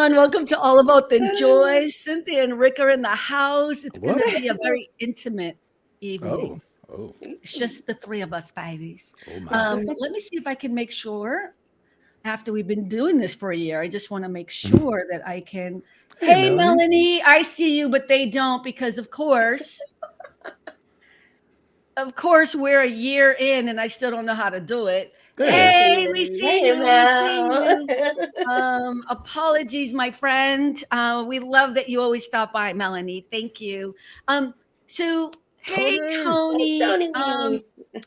everyone. Welcome to All About the Joy. Cynthia and Rick are in the house. It's going to What? be a very intimate Oh, evening. oh, It's just the three of us, babies. oh my. Let me see if I can make sure, after we've been doing this for a year, I just want to make sure that I can. Hey, Hey, Melanie. Melanie, I see you, but they don't because, of course, we're a year in and I still don't know how to do it. There it is. Hey, we see Hey, you. We see Mel. you. Apologies, my friend. We love that you always stop by, Melanie. Thank you. So hey, Tony. Tony.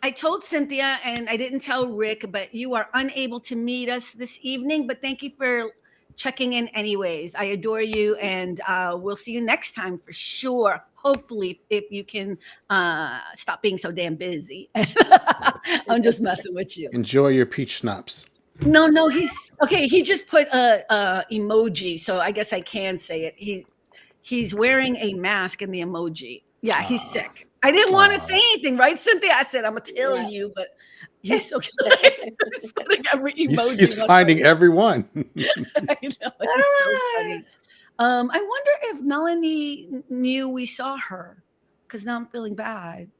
I told Cynthia and I didn't tell Rick, but you are unable to meet us this evening. But thank you for checking in anyways. I adore you, and we'll see you next time for sure. Hopefully, if you can stop being so damn busy. I'm just messing with you. Enjoy your peach schnapps. No, he's okay. He just put a emoji, so I guess I can say it. He's wearing a mask in the emoji. Yeah, he's sick. I didn't want to say anything, right, Cynthia? I said I'm gonna tell you, but he's so he's putting every emoji. He's finding everyone. I know, he's so funny. I wonder if Melanie knew we saw her, because now I'm feeling bad.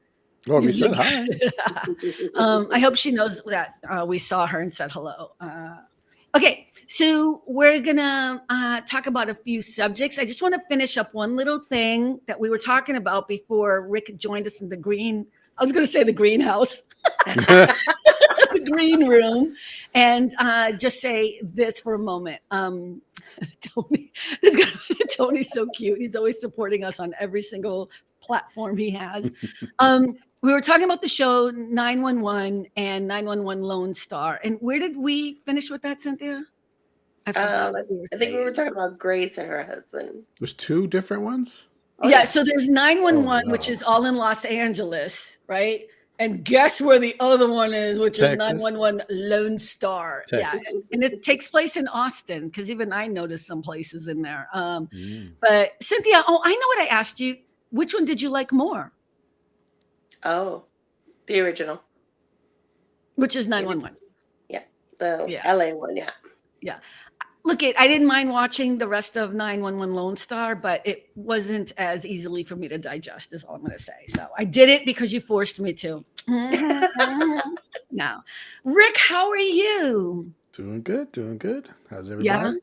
Oh, we said hi. I hope she knows that we saw her and said hello. Okay, so we're gonna talk about a few subjects. I just want to finish up one little thing that we were talking about before Rick joined us in the green. I was gonna say the greenhouse, the green room, and just say this for a moment. Tony, Tony's so cute. He's always supporting us on every single platform he has. We were talking about the show 911 and 911 Lone Star. And where did we finish with that, Cynthia? I think we were talking about Grace and her husband. There's two different ones? Oh, yeah, so there's 911, no. which is all in Los Angeles, right? And guess where the other one is, which Texas. is 911 Lone Star. Texas. Yeah, and it takes place in Austin, because even I noticed some places in there. But Cynthia, I know what I asked you. Which one did you like more? Oh, the original. Which is 911. Yeah, the LA one, yeah. Yeah. Look, I didn't mind watching the rest of 911 Lone Star, but it wasn't as easily for me to digest, is all I'm going to say. So I did it because you forced me to. Now, Rick, how are you? Doing good. How's everybody?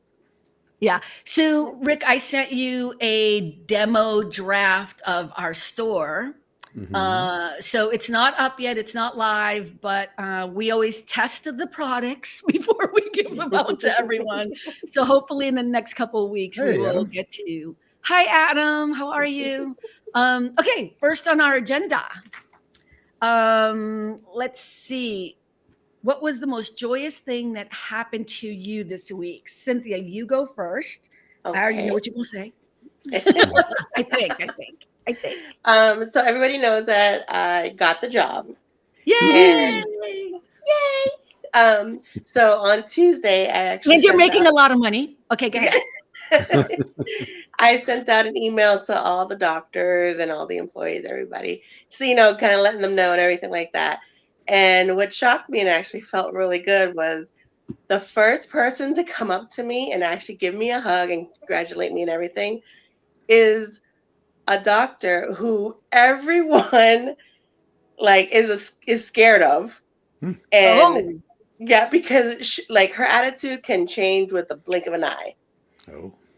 Yeah. So, Rick, I sent you a demo draft of our store. So it's not up yet. It's not live, but we always test the products before we give them out to everyone. So hopefully in the next couple of weeks, we will get to you. Hi, Adam. How are you? Okay, first on our agenda. Let's see. What was the most joyous thing that happened to you this week? Cynthia, you go first. Okay. I already know what you're going to say. I think. So everybody knows that I got the job. Yay! Yay! So on Tuesday, I actually. And you're making a lot of money. Okay, go ahead. I sent out an email to all the doctors and all the employees, everybody, so kind of letting them know and everything like that. And what shocked me and actually felt really good was the first person to come up to me and actually give me a hug and congratulate me and everything is a doctor who everyone is scared of. And yeah, because her attitude can change with the blink of an eye.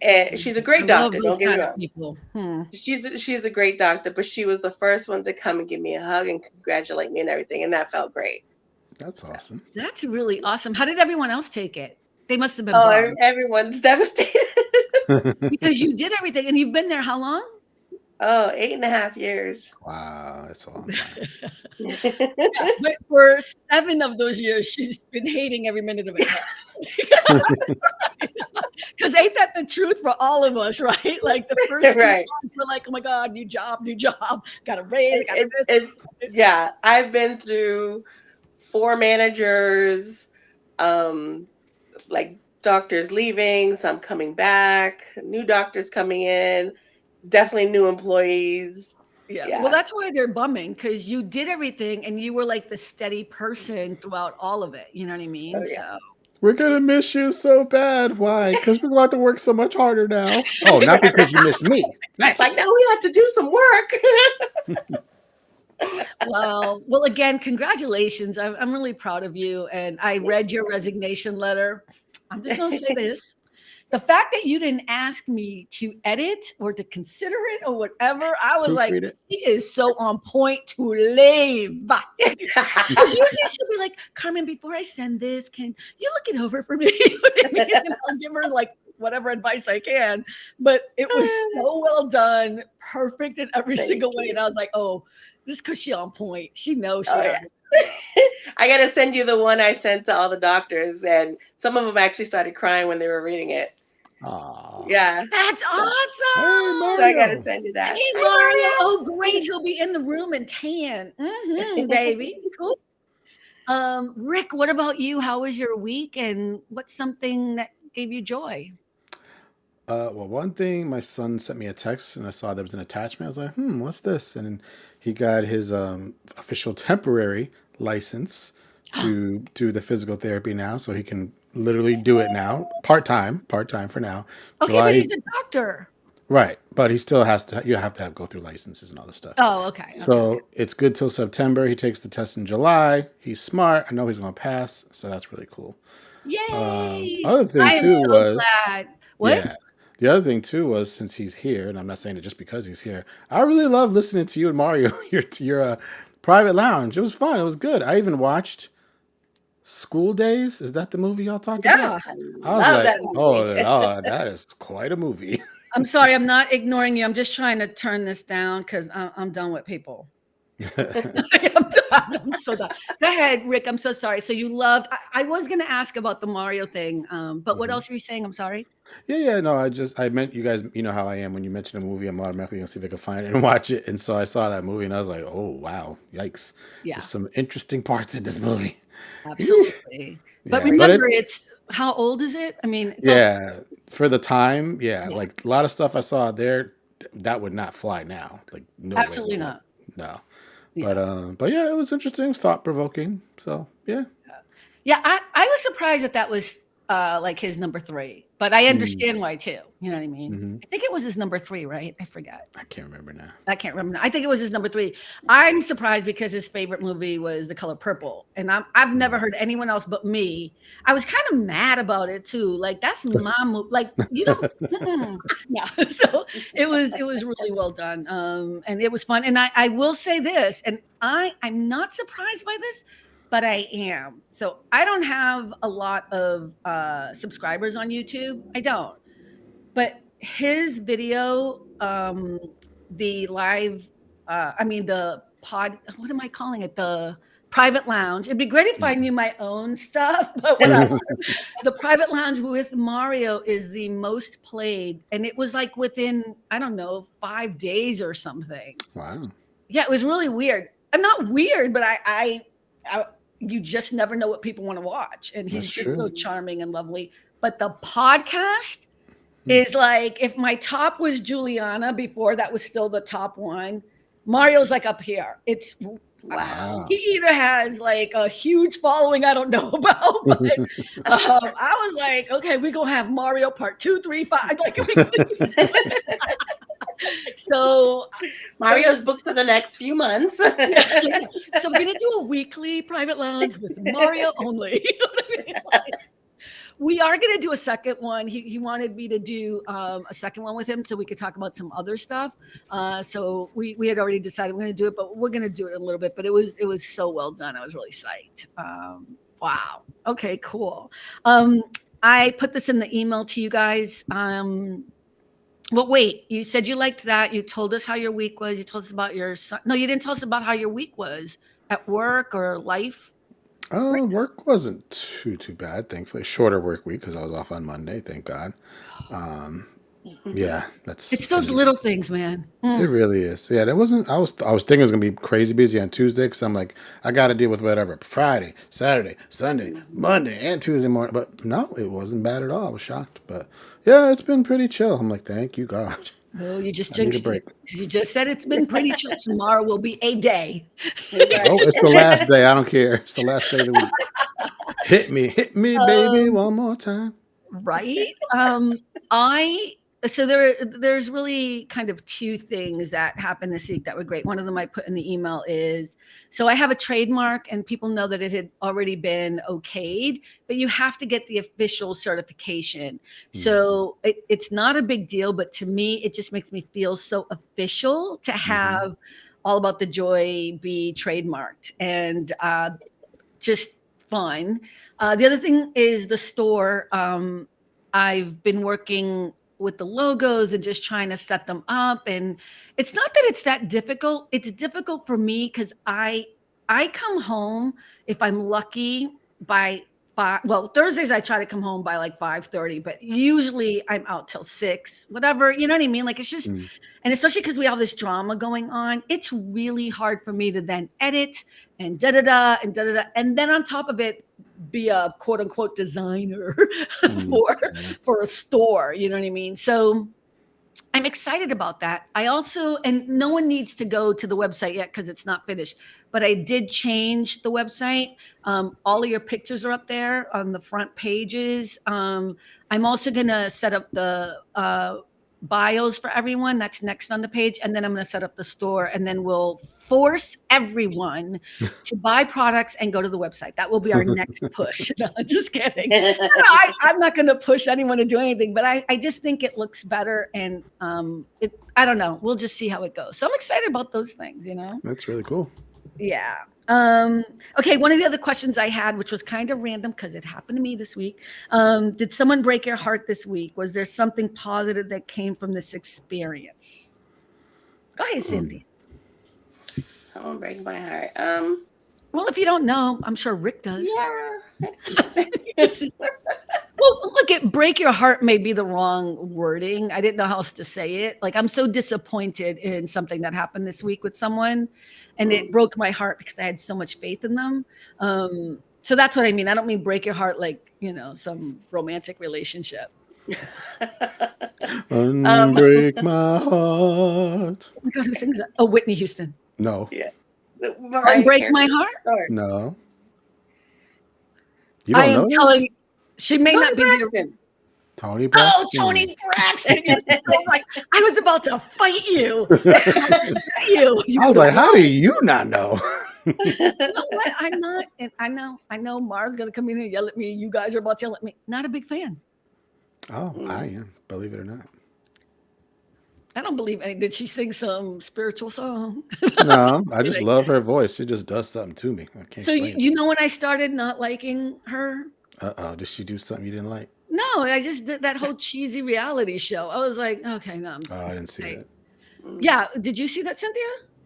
And she's a great doctor. Don't get me wrong. She's a great doctor, but she was the first one to come and give me a hug and congratulate me and everything, and that felt great. That's awesome. That's really awesome. How did everyone else take it? They must have been. Oh, everyone's devastated because you did everything, and you've been there how long? Oh, 8.5 years. Wow, that's a long time. But for 7 of those years, she's been hating every minute of it. Because ain't that the truth for all of us, right? Like the first right. We're like, oh my God, new job, got a raise, yeah, I've been through 4 managers, doctors leaving, some coming back, new doctors coming in. Definitely new employees. Yeah. Well, that's why they're bumming, because you did everything and you were like the steady person throughout all of it. You know what I mean? Oh, yeah. We're gonna miss you so bad. Why? Because we're going to work so much harder now. Oh, not because you miss me. Like, Nice. now we have to do some work. Wow. Well, again, congratulations. I'm really proud of you. And I read your resignation letter. I'm just going to say this. The fact that you didn't ask me to edit or to consider it or whatever, I was like, Proofread it. he is so on point to leave. Because usually she'll be like, Carmen, before I send this, can you look it over for me? You know what I mean? And I'll give her like whatever advice I can. But it was so well done, perfect in every Thank single way. you. And I was like, oh, this because she on point. She knows she Oh, on yeah. point. I gotta send you the one I sent to all the doctors, and some of them actually started crying when they were reading it. Aw. Yeah. That's Hey, awesome. So I gotta Mario. send you that. Hey, Mario. Hi, Oh, great. He'll be in the room and tan. Baby. Cool. Rick, what about you? How was your week? And what's something that gave you joy? Well, one thing, my son sent me a text and I saw there was an attachment. I was like, what's this? And he got his official temporary license to do the physical therapy now. So he can literally do it now, part-time for now. Okay, but July, he's a doctor. right. But he still has to, you have to go through licenses and all this stuff. Oh, okay. So it's good till September. He takes the test in July. He's smart. I know he's going to pass. So that's really cool. Yay. Other thing I am too so was, glad. What? yeah. The other thing too was since he's here, and I'm not saying it just because he's here. I really love listening to you and Mario. Your private lounge. It was fun. It was good. I even watched School Days. Is that the movie y'all talked Yeah. about? I was love like, that oh, movie. Lord, that is quite a movie. I'm sorry. I'm not ignoring you. I'm just trying to turn this down because I'm done with people. I'm so done. Go ahead, Rick. I'm so sorry. So you loved. I was going to ask about the Mario thing, but what Mhm. else were you saying? I'm sorry. Yeah. No, I meant you guys. You know how I am when you mention a movie. I'm automatically gonna see if I can find it and watch it. And so I saw that movie and I was like, oh wow, yikes! Yeah, There's some interesting parts in this movie. absolutely. But Yeah, but remember, it's it's how old is it? I mean, it's also yeah for the time. Yeah, yeah, like a lot of stuff I saw there that would not fly now. Like no way in the absolutely world. not. No. Yeah. But yeah, it was interesting, thought provoking. So yeah. Yeah, I was surprised that was like his number 3, but I understand why too. You know what I mean? Mm-hmm. I think it was his number 3, right? I forget. I can't remember now. I can't remember. I think it was his number 3. I'm surprised because his favorite movie was The Color Purple, and I've never heard anyone else but me. I was kind of mad about it too. Like that's my movie. Like you don't. Yeah. So it was really well done, and it was fun. And I will say this, and I'm not surprised by this, but I am. So I don't have a lot of subscribers on YouTube. I don't. But his video, the live, the pod, what am I calling it? The private lounge. It'd be great if I knew my own stuff, but whatever. The private lounge with Mario is the most played, and it was like within, I don't know, 5 days or something. Wow. Yeah, it was really weird. I'm not weird, but I you just never know what people want to watch, and he's That's just so true. charming and lovely. But the podcast is like if my top was Juliana before that was still the top one, Mario's like up here. It's Wow. he either has like a huge following I don't know about, but I was like, okay, we're gonna have Mario part 2, 3, 5. Like, so Mario's booked for the next few months. so we're gonna do a weekly private lounge with Mario only. You know what I mean? We are going to do a second one. He wanted me to do a second one with him so we could talk about some other stuff. So we had already decided we're going to do it, but we're going to do it in a little bit. But it was so well done. I was really psyched. Wow. Okay, cool. I put this in the email to you guys. Well, wait, you said you liked that. You told us how your week was. You told us about your son. No, you didn't tell us about how your week was at work or life. Work wasn't too bad, thankfully. Shorter work week because I was off on Monday, thank God. Yeah, that's It's those little things, man. it really is. Yeah, that wasn't. I was thinking it was gonna be crazy busy on Tuesday because I'm like I got to deal with whatever Friday, Saturday, Sunday, Monday, and Tuesday morning. But no, it wasn't bad at all. I was shocked, but yeah, it's been pretty chill. I'm like, thank you God. Oh, you just I need a jinxed break. it. You just said it's been pretty chill. Tomorrow will be a day. Oh, it's the last day. I don't care. It's the last day of the week. Hit me, baby, Um, one more time. right? I so there's really kind of two things that happened this week that were great. One of them I put in the email is so I have a trademark and people know that it had already been okayed, but you have to get the official certification. Mm, So it's not a big deal, but to me, it just makes me feel so official to mhm, have all about the joy be trademarked. And just fun. The other thing is the store. I've been working with the logos and just trying to set them up, and it's not that it's that difficult. It's difficult for me because I come home if I'm lucky by five. Well, Thursdays I try to come home by like 5:30, but usually I'm out till 6. Whatever, you know what I mean? Like it's just, mm, and especially because we have this drama going on, it's really hard for me to then edit and da da da and da da da, and then on top of it, be a quote unquote designer mm, for yeah, for a store. You know what I mean? So I'm excited about that. I also, and no one needs to go to the website yet because it's not finished, but I did change the website. All of your pictures are up there on the front pages. I'm also going to set up the bios for everyone. That's next on the page. And then I'm going to set up the store, and then we'll force everyone to buy products and go to the website. That will be our next push. No, just kidding. I'm not going to push anyone to do anything, but I just think it looks better, and I don't know. We'll just see how it goes. So I'm excited about those things, you know? that's really cool. Yeah. Okay. One of the other questions I had, which was kind of random because it happened to me this week. Did someone break your heart this week? Was there something positive that came from this experience? Go ahead, Um, Cynthia. Someone break my heart. Well, if you don't know, I'm sure Rick does. Yeah. Well, look, at break your heart may be the wrong wording. I didn't know how else to say it. Like, I'm so disappointed in something that happened this week with someone, and it broke my heart because I had so much faith in them. So that's what I mean. I don't mean break your heart like, some romantic relationship. um, Unbreak my heart. Oh my God, who sings that? Oh, Whitney Houston. No, yeah. Mariah Unbreak my Carey. heart. Or no, you I don't am know telling this? you, she may Tony not be the. Braxton. Tony Oh, Braxton. Tony Braxton. You're so right. I was about to fight you. You I was would have like, how do won. you not know? You know what? I'm not, and I know Mars gonna come in and yell at me. You guys are about to yell at me. Not a big fan. Oh, I Mm. am, believe it or not. I don't believe any. Did she sing some spiritual song? No, I just Kidding. love her voice. It just does something to me. I can't So you, explain it. you know when I started not liking her? Uh-oh, did she do something you didn't like? No, I just did that whole cheesy reality show. I was like, okay, no, I'm Oh, I didn't see okay. that. Mm. Yeah, did you see that, Cynthia?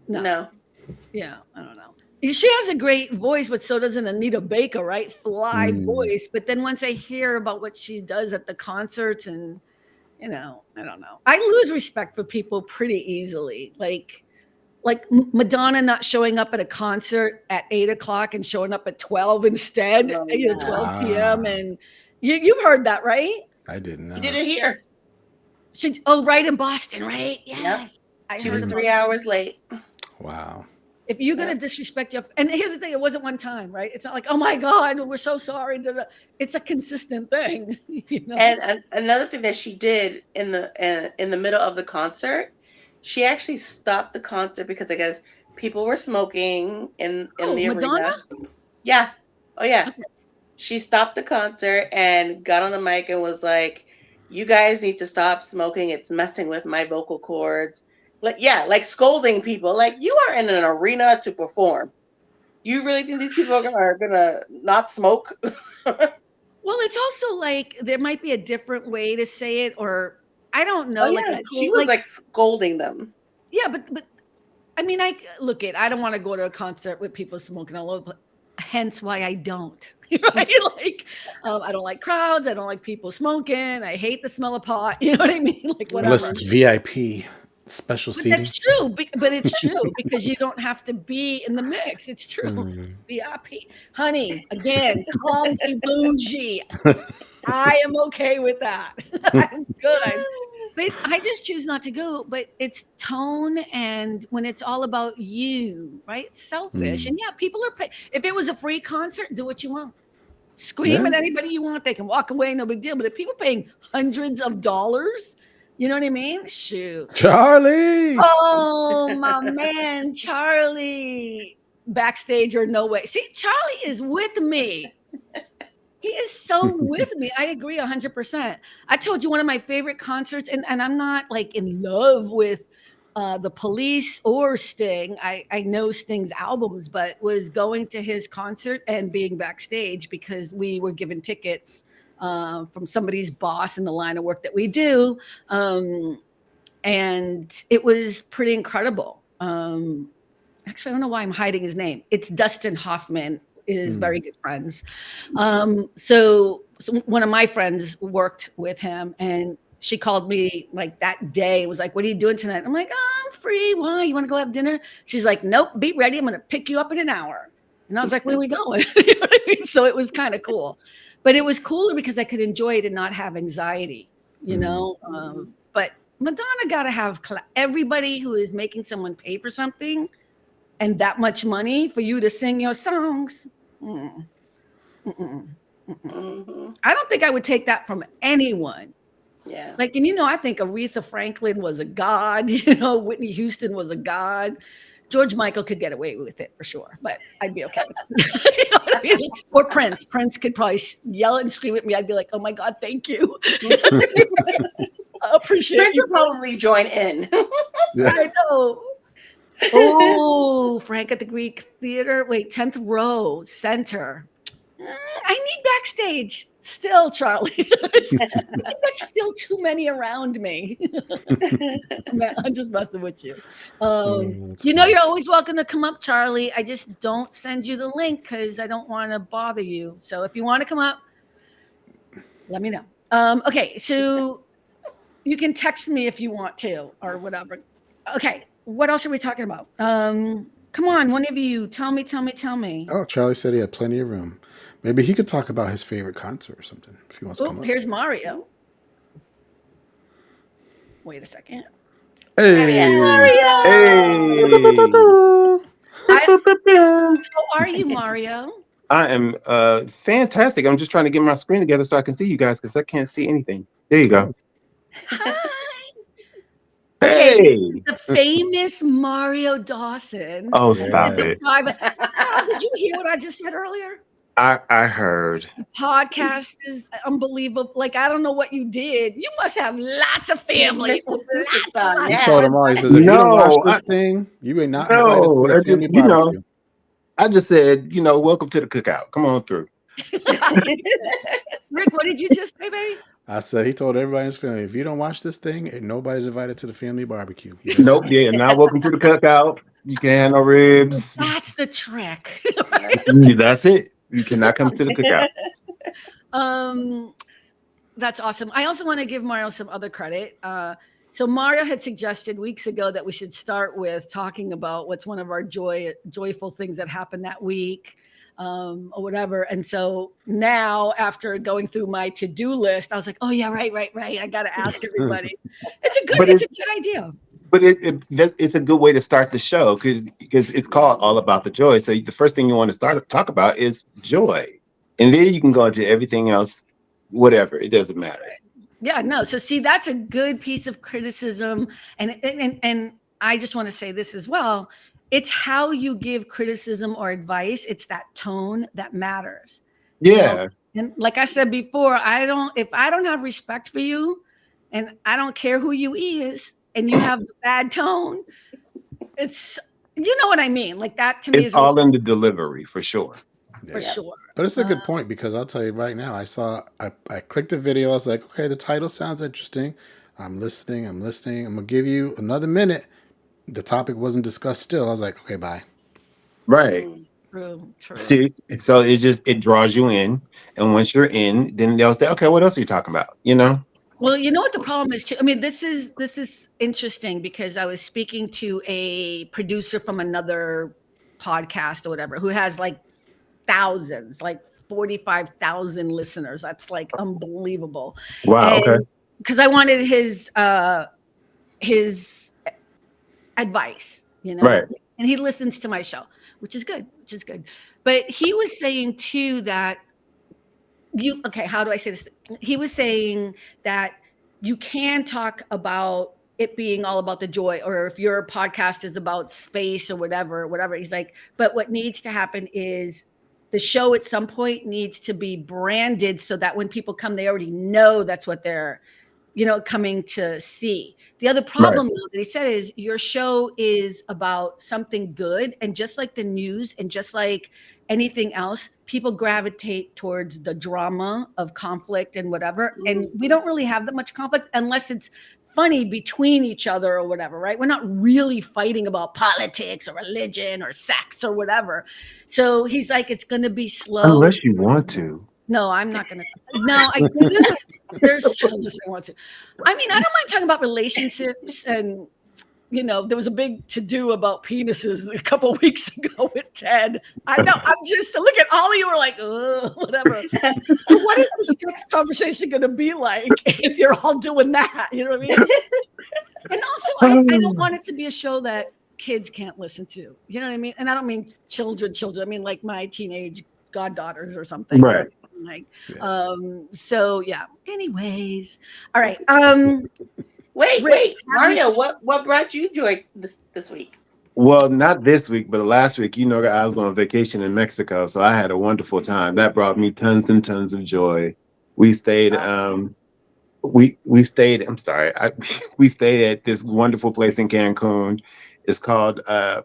No. No. Yeah, I don't know. She has a great voice, but so doesn't Anita Baker, right? Fly Mm, voice. But then once I hear about what she does at the concerts, and I don't know. I lose respect for people pretty easily. Like Madonna not showing up at a concert at 8 o'clock and showing up at 12 instead, Oh, yeah. 12 p.m. ah, And you've heard that, right? I didn't She did know. it here. Right in Boston, right? Yep. Yes, I She was heard Mm, about 3 hours late. wow. if you're gonna Yep. disrespect your, and here's the thing, it wasn't one time, right? It's not like, oh my God, we're so sorry. It's a consistent thing, you know. And another thing that she did in the middle of the concert, she actually stopped the concert because I guess people were smoking in Oh, the Madonna. arena. Yeah. Oh yeah. Okay. She stopped the concert and got on the mic and was like, "You guys need to stop smoking. It's messing with my vocal cords." Like yeah, like scolding people. Like you are in an arena to perform. You really think these people are gonna not smoke? Well, it's also like there might be a different way to say it, or I don't Oh know, like a yeah, she cool, was like, like scolding them. yeah, but I mean, I don't want to go to a concert with people smoking all over, hence why I don't. Right? Like, I don't like crowds. I don't like people smoking. I hate the smell of pot. You know what I mean? Like, Unless whatever. it's VIP, special But that's seating. true. But it's true because you don't have to be in the mix. It's true. Mm. VIP, honey. Again, calm to bougie. I am okay with that. I'm good. But I just choose not to go. But it's tone, and when it's all about you, right? It's selfish. Mm. And yeah, people are pay. If it was a free concert, do what you want. Scream Yeah. at anybody you want. They can walk away, no big deal. But if people paying hundreds of dollars, you know what I mean? Shoot. Charlie. Oh, my man, Charlie. Backstage or no way. See, Charlie is with me. He is so with me. I agree 100%. I told you one of my favorite concerts, and I'm not like in love with the Police or Sting. I know Sting's albums, but was going to his concert and being backstage because we were given tickets from somebody's boss in the line of work that we do. And it was pretty incredible. Actually, I don't know why I'm hiding his name. It's Dustin Hoffman, is very good friends. So one of my friends worked with him, and she called me like that day. Was like, "What are you doing tonight?" I'm like, "Oh, I'm free. Why? You want to go have dinner?" She's like, "Nope. Be ready. I'm going to pick you up in an hour." And I was like, "Where are we going?" You know what I mean? So it was kind of cool, but it was cooler because I could enjoy it and not have anxiety. You know, but Madonna got to have everybody who is making someone pay for something and that much money for you to sing your songs. I don't think I would take that from anyone. Yeah. Like, and I think Aretha Franklin was a god. Whitney Houston was a god. George Michael could get away with it for sure, but I'd be okay with it. You know what I mean? Or Prince. Prince could probably yell and scream at me. I'd be like, "Oh my God, thank you." I appreciate Prince you. will probably join in. Yeah. I know. Oh, Frank at the Greek Theater. Wait, 10th row, center. I need backstage still, Charlie. That's still too many around me. I'm just messing with you. That's You're funny. always welcome to come up, Charlie. I just don't send you the link because I don't want to bother you. So if you want to come up, let me know. Okay, so you can text me if you want to or whatever. Okay, what else are we talking about? Come on, one of you, tell me. Oh, Charlie said he had plenty of room. Maybe he could talk about his favorite concert or something if he wants to Oh, come up. here's Mario. Wait a second. Hey. Mario! Hey. How are you, Mario? I am fantastic. I'm just trying to get my screen together so I can see you guys because I can't see anything. There you go. Hi. Okay, Hey. the famous Mario Dawson. Oh, Yeah. stop it. Did you hear what I just said earlier? I heard. The podcast is unbelievable. Like, I don't know what you did. You must have lots of family. Mr. Lots, Superstar lots. He now. told him all. He says, if you don't watch No, this thing, you ain't not invited no. to the family You know, barbecue. I just said, welcome to the cookout. Come on through. Rick, what did you just say, baby? I said he told everybody in his family, if you don't watch this thing, nobody's invited to the family barbecue. Nope. Yeah. Not welcome to the cookout. You can't have no ribs. That's the trick. That's it. You cannot come to the cookout. That's awesome. I also want to give Mario some other credit. So Mario had suggested weeks ago that we should start with talking about what's one of our joyful things that happened that week, or whatever. And so now, after going through my to-do list, I was like, "Oh yeah, right. I got to ask everybody." It's a good idea. But it's a good way to start the show because it's called All About the Joy. So the first thing you want to talk about is joy, and then you can go into everything else, whatever. It doesn't matter. Yeah, no. So see, that's a good piece of criticism, and I just want to say this as well. It's how you give criticism or advice. It's that tone that matters. Yeah. And like I said before, if I don't have respect for you, and I don't care who you is, and you have the bad tone, it's what I mean. Like that to me It's is all in the delivery for sure. for sure. But it's a good point because I'll tell you right now, I clicked the video. I was like, okay, the title sounds interesting. I'm listening. I'm going to give you another minute. The topic wasn't discussed still. I was like, okay, bye. Right. True. See, so it draws you in. And once you're in, then they'll say, okay, what else are you talking about? Well, you know what the problem is too? I mean, this is interesting because I was speaking to a producer from another podcast or whatever who has like thousands, like 45,000 listeners. That's like unbelievable. Wow. And Okay. because I wanted his advice, Right. and he listens to my show, which is good. But he was saying too that okay, how do I say this? He was saying that you can talk about it being all about the joy, or if your podcast is about space or whatever. He's like, but what needs to happen is the show at some point needs to be branded so that when people come, they already know that's what they're, coming to see. The other Right. problem though, that he said is your show is about something good. And just like the news and just like anything else, people gravitate towards the drama of conflict and whatever. And we don't really have that much conflict unless it's funny between each other or whatever, right? We're not really fighting about politics or religion or sex or whatever. So he's like, it's going to be slow. Unless you want to. No, I'm not going to. No, there's so much I want to. I mean, I don't mind talking about relationships, and there was a big to-do about penises a couple of weeks ago with Ted. I know. I'm just look at all of you are like, whatever. So what is the sex conversation going to be like if you're all doing that? You know what I mean? And also, I don't want it to be a show that kids can't listen to. You know what I mean? And I don't mean children. I mean like my teenage goddaughters or something. Right. Like, so yeah. Anyways, all right. Wait, Mario, what brought you joy this week? Well, not this week, but last week. I was on vacation in Mexico, so I had a wonderful time. That brought me tons and tons of joy. We stayed. We stayed. I'm sorry. We stayed at this wonderful place in Cancun. It's called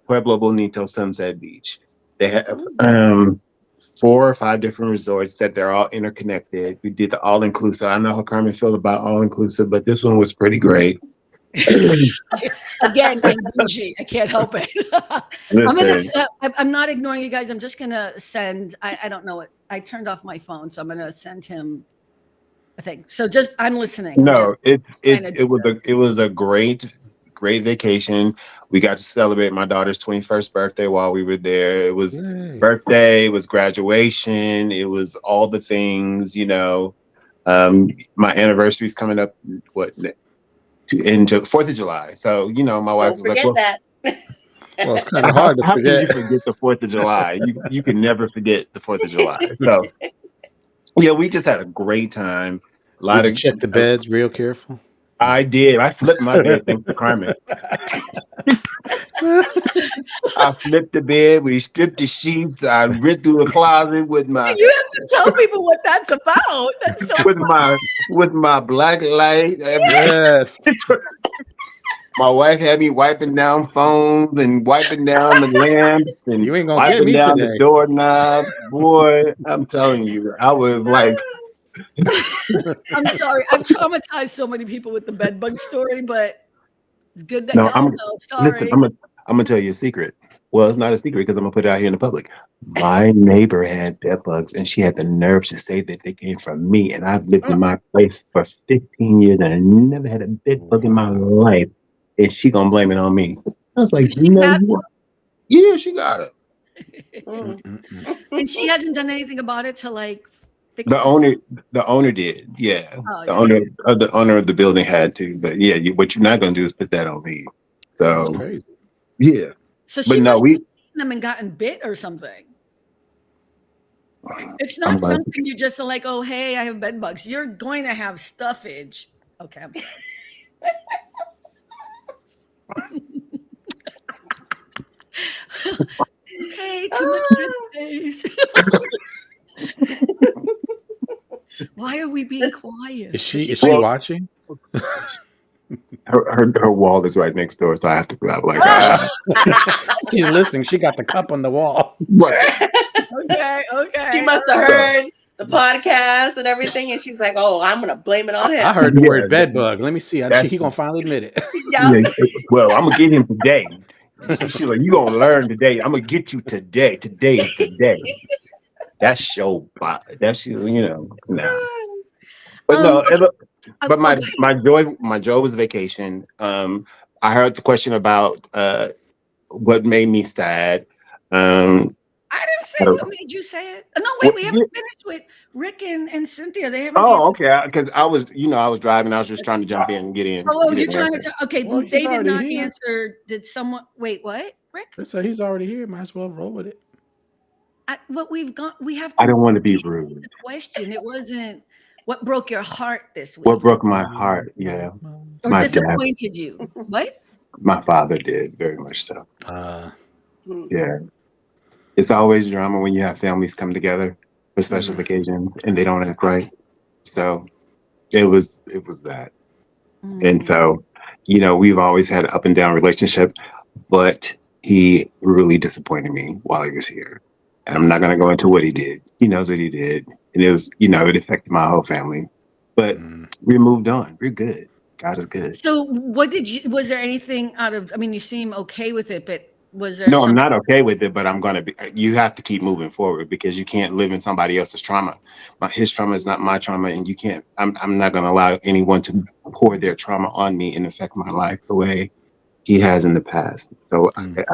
Pueblo Bonito Sunset Beach. They have 4 or 5 different resorts that they're all interconnected. We did the all-inclusive. I know how Carmen feel about all-inclusive, but this one was pretty great. Again, I'm bougie. I can't help it. I'm not ignoring you guys. I'm just gonna send. I don't know it. I turned off my phone, so I'm gonna send him a thing. So I'm listening. No, it was a great vacation. We got to celebrate my daughter's 21st birthday while we were there. It was birthday, it was graduation, it was all the things, my anniversary's coming up, in 4th of July. So, my wife was like, well, that. Well, it's kind of hard to forget. How can you forget the 4th of July? You can never forget the 4th of July. So, yeah, we just had a great time. Did you check the beds real careful? I did. I flipped my bed thanks to Carmen. I flipped the bed. We stripped the sheets. I went through the closet with my. You have to tell people what that's about. That's so with my black light. Yes. My wife had me wiping down phones and wiping down the lamps and you ain't gonna wiping get me down today. the doorknobs. Boy, I'm telling you, I was like. I'm sorry. I've traumatized so many people with the bed bug story, but it's good that No, y'all know. Sorry. Listen, I'm gonna tell you a secret. Well, it's not a secret because I'm gonna put it out here in the public. My neighbor had bed bugs, and she had the nerve to say that they came from me. And I've lived in my place for 15 years, and I never had a bed bug in my life. And she gonna blame it on me. I was like, yeah, she got it. And she hasn't done anything about it to like. The owner did, yeah. Oh, the owner of the building had to, but yeah, what you're not gonna do is put that on me. So that's crazy. Yeah. So she must have seen them and gotten bit or something. It's not something you just are like, oh hey, I have bed bugs. You're going to have stuffage. Okay, I'm sorry. Okay, too much space. Why are we being quiet? Is she watching? Her wall is right next door, so I have to grab like she's listening. She got the cup on the wall. Right. Okay. She must have heard the podcast and everything, and she's like, "Oh, I'm gonna blame it on him." I heard the word bed bug. Let me see. He gonna finally admit it. Yeah. Well, I'm gonna get him today. She's like, "You gonna learn today? I'm gonna get you today. Today is the day." That's your body. That's nah. But no. But my joy was vacation. I heard the question about what made me sad. I didn't say what made you say it. No, wait, we haven't finished with Rick and Cynthia. They haven't. Oh, okay. Because I was driving. I was just trying to jump in and get in. Oh, you're trying to. Okay, well, they did not here. answer. Did someone? Wait, what? Rick? So he's already here. Might as well roll with it. what we have I to don't want to be answer rude. the question. It wasn't what broke your heart this What week broke my heart? Yeah, or my dad, disappointed you. What? my father did very much so. Uh, Yeah, it's always drama when you have families come together for special mm, occasions and they don't act right. So it was that. And Mm. so, we've always had an up and down relationship, but he really disappointed me while he was here. And I'm not going to go into what he did. He knows what he did. And it was, it affected my whole family. But mm. we moved on. We're good. God is good. So was there anything out of, I mean, you seem okay with it, but was there No, I'm something? not okay with it, but I'm going to be, you have to keep moving forward because you can't live in somebody else's trauma. His trauma is not my trauma. And you can't, I'm not going to allow anyone to pour their trauma on me and affect my life the way he has in the past. So, God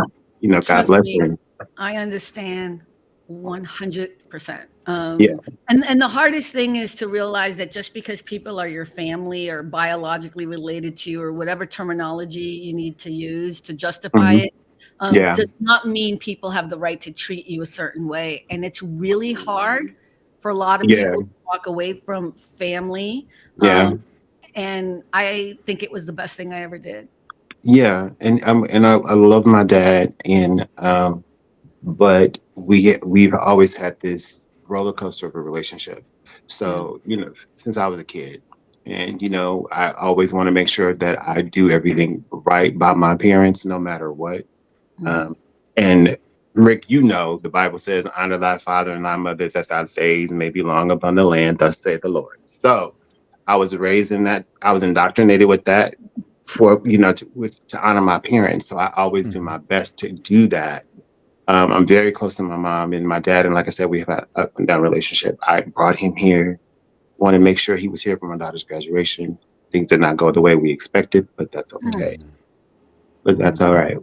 Trust bless me, him. I understand 100%. Yeah. And the hardest thing is to realize that just because people are your family or biologically related to you or whatever terminology you need to use to justify Mhm. it, Yeah. does not mean people have the right to treat you a certain way. And it's really hard for a lot of Yeah. people to walk away from family. Yeah. And I think it was the best thing I ever did. Yeah. And I love my dad and but we've always had this roller coaster of a relationship. Yeah. So, since I was a kid. And I always want to make sure that I do everything right by my parents, no matter what. Mm. Um, and Rick, the Bible says, honor thy father and thy mother, that thy days may be long upon the land, thus saith the Lord. So I was raised in that, I was indoctrinated with that for, to honor my parents. So I always do my best to do that. I'm very close to my mom and my dad. And like I said, we have an up and down relationship. I brought him here, want to make sure he was here for my daughter's graduation. Things did not go the way we expected, but that's okay. But that's all right.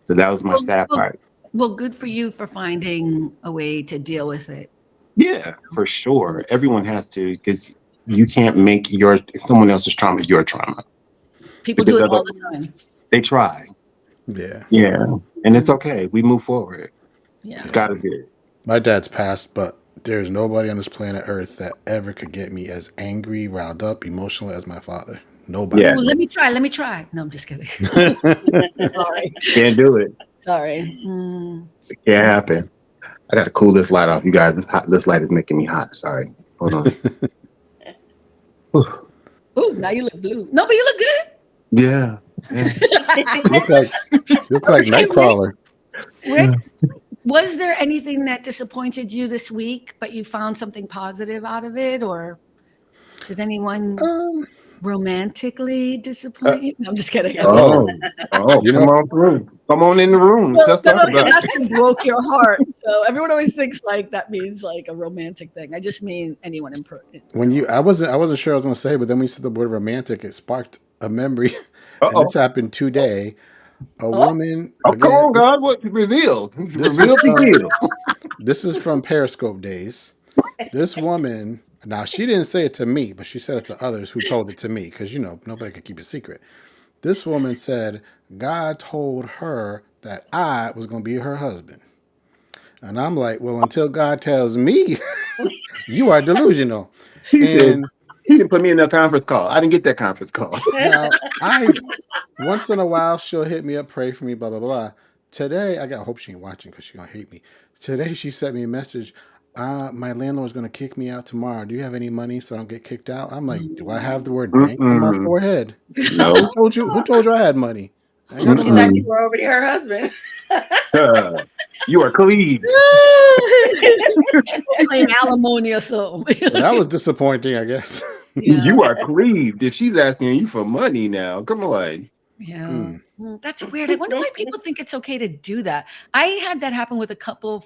So that was my Well, sad well, part. well, good for you for finding a way to deal with it. Yeah, for sure. Everyone has to, because you can't make someone else's trauma your trauma. People do Because it all the time. they try. Yeah. Yeah. And it's okay. We move forward. Yeah. God is good. My dad's passed, but there's nobody on this planet Earth that ever could get me as angry, riled up, emotional as my father. Nobody. Yeah. Oh, let me try. No, I'm just kidding. Sorry. Can't do it. Sorry. It can't happen. I got to cool this light off, you guys. This light is making me hot. Sorry. Hold on. Whew. Oh, now you look blue. No, but you look good. Yeah. You look like Okay, Nightcrawler. Rick, was there anything that disappointed you this week, but you found something positive out of it? Or did anyone Um, romantically disappoint you? No, I'm just kidding. Oh, You come know, on through. Come on in the room. Well, Let's no, talk because about that's it. what broke your heart. So everyone always thinks like that means like a romantic thing. I just mean anyone important. I wasn't sure I was gonna say, but then when you said the word romantic, it sparked a memory, and this Uh-oh. happened today. A Oh, woman Oh, come again. on, God. What revealed? This is Revealed from begin. this is from Periscope days. This woman, now she didn't say it to me, but she said it to others who told it to me because nobody could keep a secret. This woman said God told her that I was going to be her husband. And I'm like, well, until God tells me, you are delusional. He said, And he didn't put me in that conference call. I didn't get that conference call. now once in a while, she'll hit me up, pray for me, blah, blah, blah. Today, I hope she ain't watching because she's going to hate me. Today, she sent me a message. My landlord's going to kick me out tomorrow. Do you have any money so I don't get kicked out? I'm like, do I have the word bank on my Mm-mm. forehead? No. Who told you I had money? I ain't got no She thought money. you were already her husband. You are cleaved. claim alimony or something. So that was disappointing, I guess. Yeah. You are cleaved. If she's asking you for money now, come on. Yeah. That's weird. I wonder why people think it's okay to do that. I had that happen with a couple of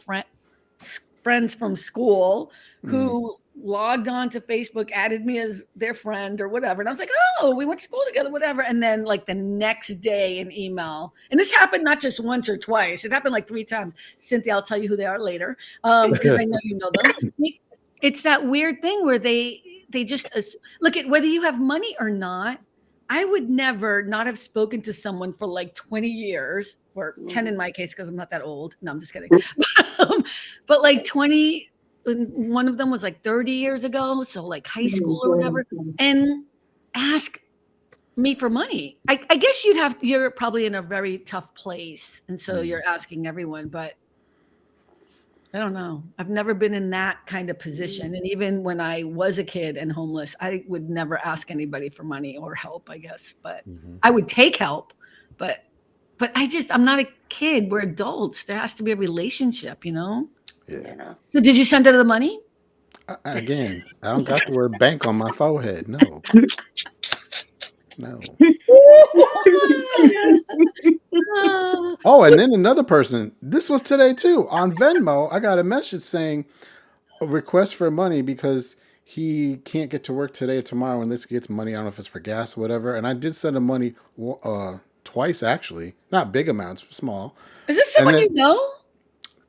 friends from school who logged on to Facebook, added me as their friend or whatever. And I was like, oh, we went to school together, whatever. And then like the next day an email. And this happened not just once or twice. It happened like 3 times. Cynthia, I'll tell you who they are later. Because I know you know them. It's that weird thing where they just look at whether you have money or not. I would never not have spoken to someone for like 20 years, or 10 in my case, because I'm not that old. No, I'm just kidding. But like 20, one of them was like 30 years ago. So like high school or whatever, and ask me for money. I guess you're probably in a very tough place. And so you're asking everyone, but I don't know. I've never been in that kind of position. And even when I was a kid and homeless, I would never ask anybody for money or help, I guess. But I would take help. But I'm not a kid. We're adults. There has to be a relationship, you know? Yeah. So did you send her the money? Again, I don't got the word bank on my forehead. No. No. Oh, and then another person. This was today too. On Venmo, I got a message saying a request for money because he can't get to work today or tomorrow unless he gets money. I don't know if it's for gas or whatever. And I did send him money twice, actually. Not big amounts, small. Is this And someone then you know?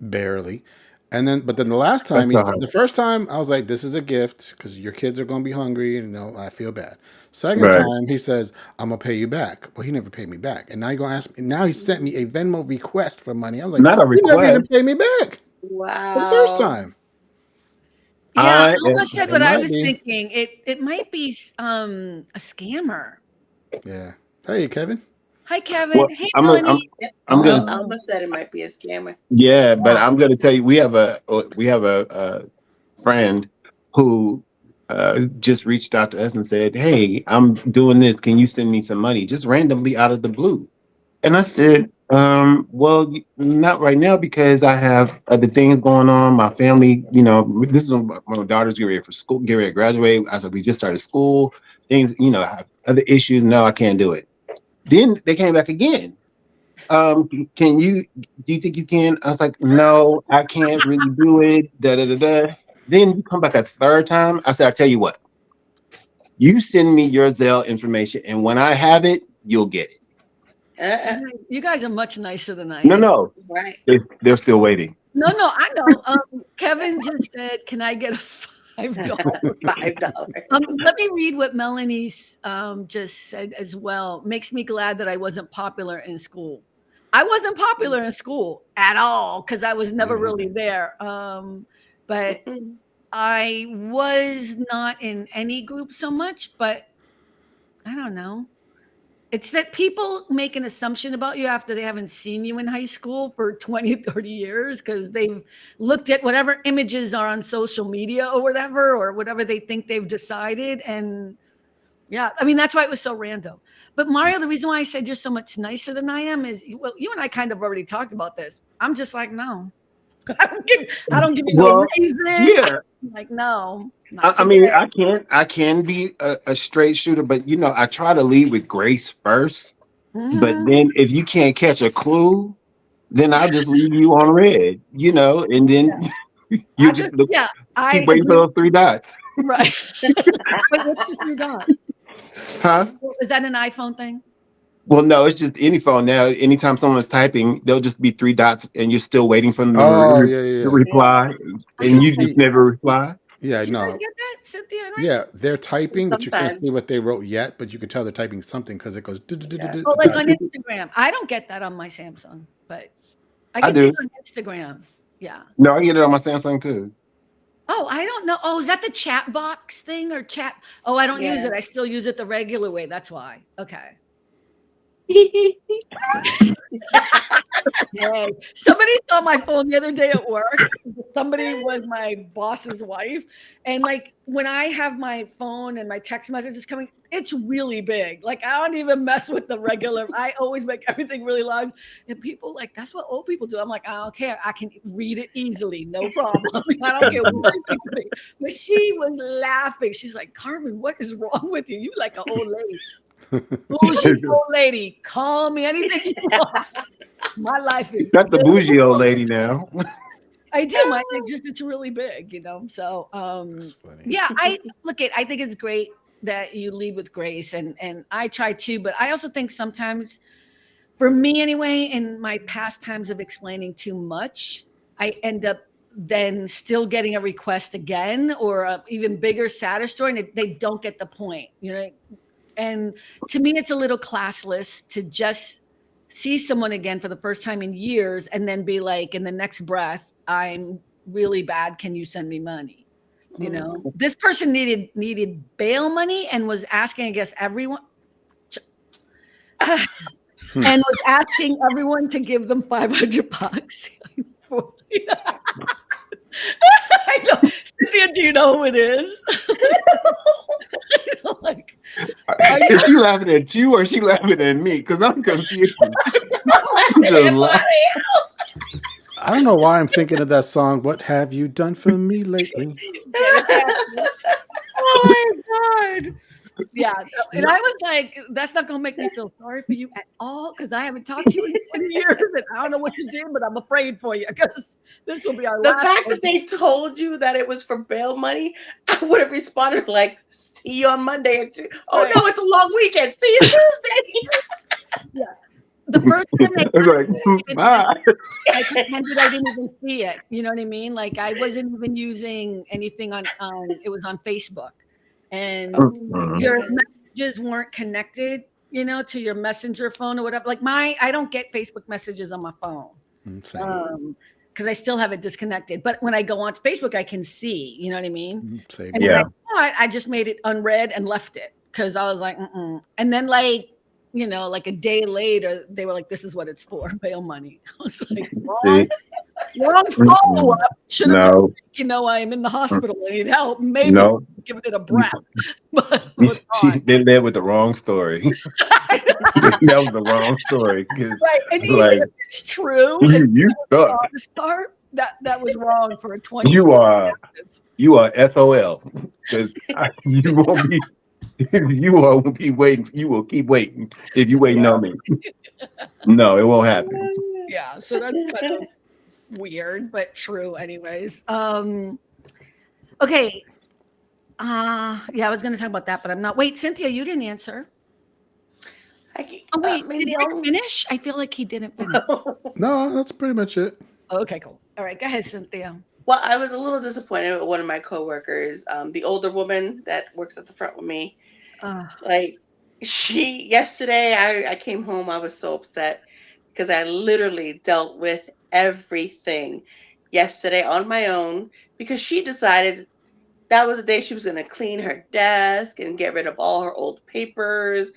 barely. But then the last time, That's all right. the first time, I was like, "This is a gift because your kids are gonna be hungry." And I feel bad. Second Right. time, he says, "I'm gonna pay you back." Well, he never paid me back, and now you're gonna ask me. Now he sent me a Venmo request for money. I was like, Not a "You never even request. paid me back for the first Wow. time." Yeah, I I almost said It what I might was be. thinking. It might be a scammer. Yeah. Hey, Kevin. Hi, Kevin. well, Hey, I'm a, Melanie. I'm gonna Oh. Alma said it might be a scammer. yeah, but Yeah. I'm gonna tell you we have a friend who just reached out to us and said, "Hey, I'm doing this. Can you send me some money?" Just randomly out of the blue. And I said, well, not right now because I have other things going on. My family, this is when my daughter's getting ready for school, getting ready to graduate. I said, we just started school. Things, I have other issues. No, I can't do it. Then they came back again. Do you think you can? I was like, no, I can't really do it. Da da da da. Then you come back a third time. I said, I tell you what, you send me your Zelle information, and when I have it, you'll get it. Uh-uh. You guys are much nicer than I No, am. no, Right. they're still waiting. No, I know. Kevin just said, "Can I get a $5?" $5. Let me read what Melanie just said as well. Makes me glad that I wasn't popular in school. I wasn't popular in school at all because I was never really there. But I was not in any group so much. But I don't know. It's that people make an assumption about you after they haven't seen you in high school for 20, 30 years because they've looked at whatever images are on social media or whatever they think they've decided. And yeah, I mean, that's why it was so random. But Mario, the reason why I said you're so much nicer than I am is, well, you and I kind of already talked about this. I'm just like, no, I don't give you no Well, reason. yeah. Like, no, I, not I mean, today. I can be a straight shooter, but I try to lead with grace first. But Mhm. then if you can't catch a clue, then I'll just leave you on red, and then you I just just, yeah, I keep waiting for agree. those three dots. Right. Wait, what's the three dots? Huh? Is that an iPhone thing? Well, no, it's just any phone now. Anytime someone's typing, there'll just be three dots, and you're still waiting for them to, Oh, yeah, yeah, to yeah. reply, I and don't you get just See, never reply. yeah, Do you guys no. get that, Cynthia and Ray? Yeah, they're typing, but you can't Sometimes. see what they wrote yet, but you can tell they're typing something because it goes Yeah. Oh, like dot. on Instagram. I don't get that on my Samsung, but I I can see do. it on Instagram. Yeah. No, I get it on my Samsung too. Oh, I don't know. Oh, is that the chat box thing or chat? Oh, I don't use Yeah. it. I still use it the regular way. That's why. Okay. Yay. Somebody saw my phone the other day at work. Somebody was my boss's wife. And like when I have my phone and my text messages coming, it's really big. Like I don't even mess with the regular. I always make everything really loud. And people like, that's what old people do. I'm like, I don't care. I can read it easily. No problem. I don't care what you think of me. But she was laughing. She's like, Carmen, what is wrong with you? You like an old lady. Bougie old lady. Call me anything you want. My life is Not the bougie old beautiful. lady now. I do. It's really big, So That's funny. yeah, I think it's great that you lead with grace and I try to, but I also think sometimes for me anyway, in my past times of explaining too much, I end up then still getting a request again or a even bigger, sadder story, and they don't get the point. And to me, it's a little classless to just see someone again for the first time in years and then be like, in the next breath, I'm really bad. Can you send me money? You know, this person needed bail money and was asking, I guess, everyone and was asking everyone to give them $500 for, I know. Cynthia, do you know who it is? Like, is she laughing at you or is she laughing at me? Because I'm confused. I'm just laughing. I don't know why I'm thinking of that song. What have you done for me lately? oh my God. Yeah. And I was like, that's not going to make me feel sorry for you at all because I haven't talked to you in 20 years and I don't know what you did, but I'm afraid for you because this will be our The last fact one. that they told you that it was for bail money, I would have responded like, see you on Monday. Oh, Right. no, it's a long weekend. See you Tuesday. Yeah. The first time they Like, bye. I pretended I didn't even see it. You know what I mean? Like I wasn't even using anything on it was on Facebook. And your messages weren't connected, you know, to your messenger phone or whatever. Like I don't get Facebook messages on my phone. Same. Because I still have it disconnected. But when I go onto Facebook, I can see, you know what I mean? Same. And Yeah. when I saw it, I just made it unread and left it because I was like, mm-mm. And then like, you know, like a day later, they were like, this is what it's for, bail money. I was like, wrong follow-up. Should have been, you know, I'm in the hospital. I need help. Maybe No. giving it a breath. But They led with the wrong story. That was the wrong story. Right. And even Like, if it's true, you suck. this part, that was wrong for a 20. You are SOL because you won't be. You won't be waiting. You will keep waiting if you waiting on me. No, it won't happen. Yeah, so that's kind of weird, but true anyways. Okay. Yeah, I was gonna talk about that, but I'm not. Wait, Cynthia, you didn't answer. Oh wait, did Rick finish? I feel like he didn't finish. No, that's pretty much it. Okay, cool. All right, go ahead, Cynthia. Well, I was a little disappointed with one of my coworkers, the older woman that works at the front with me. Like yesterday, I came home, I was so upset because I literally dealt with everything yesterday on my own because she decided that was the day she was going to clean her desk and get rid of all her old papers,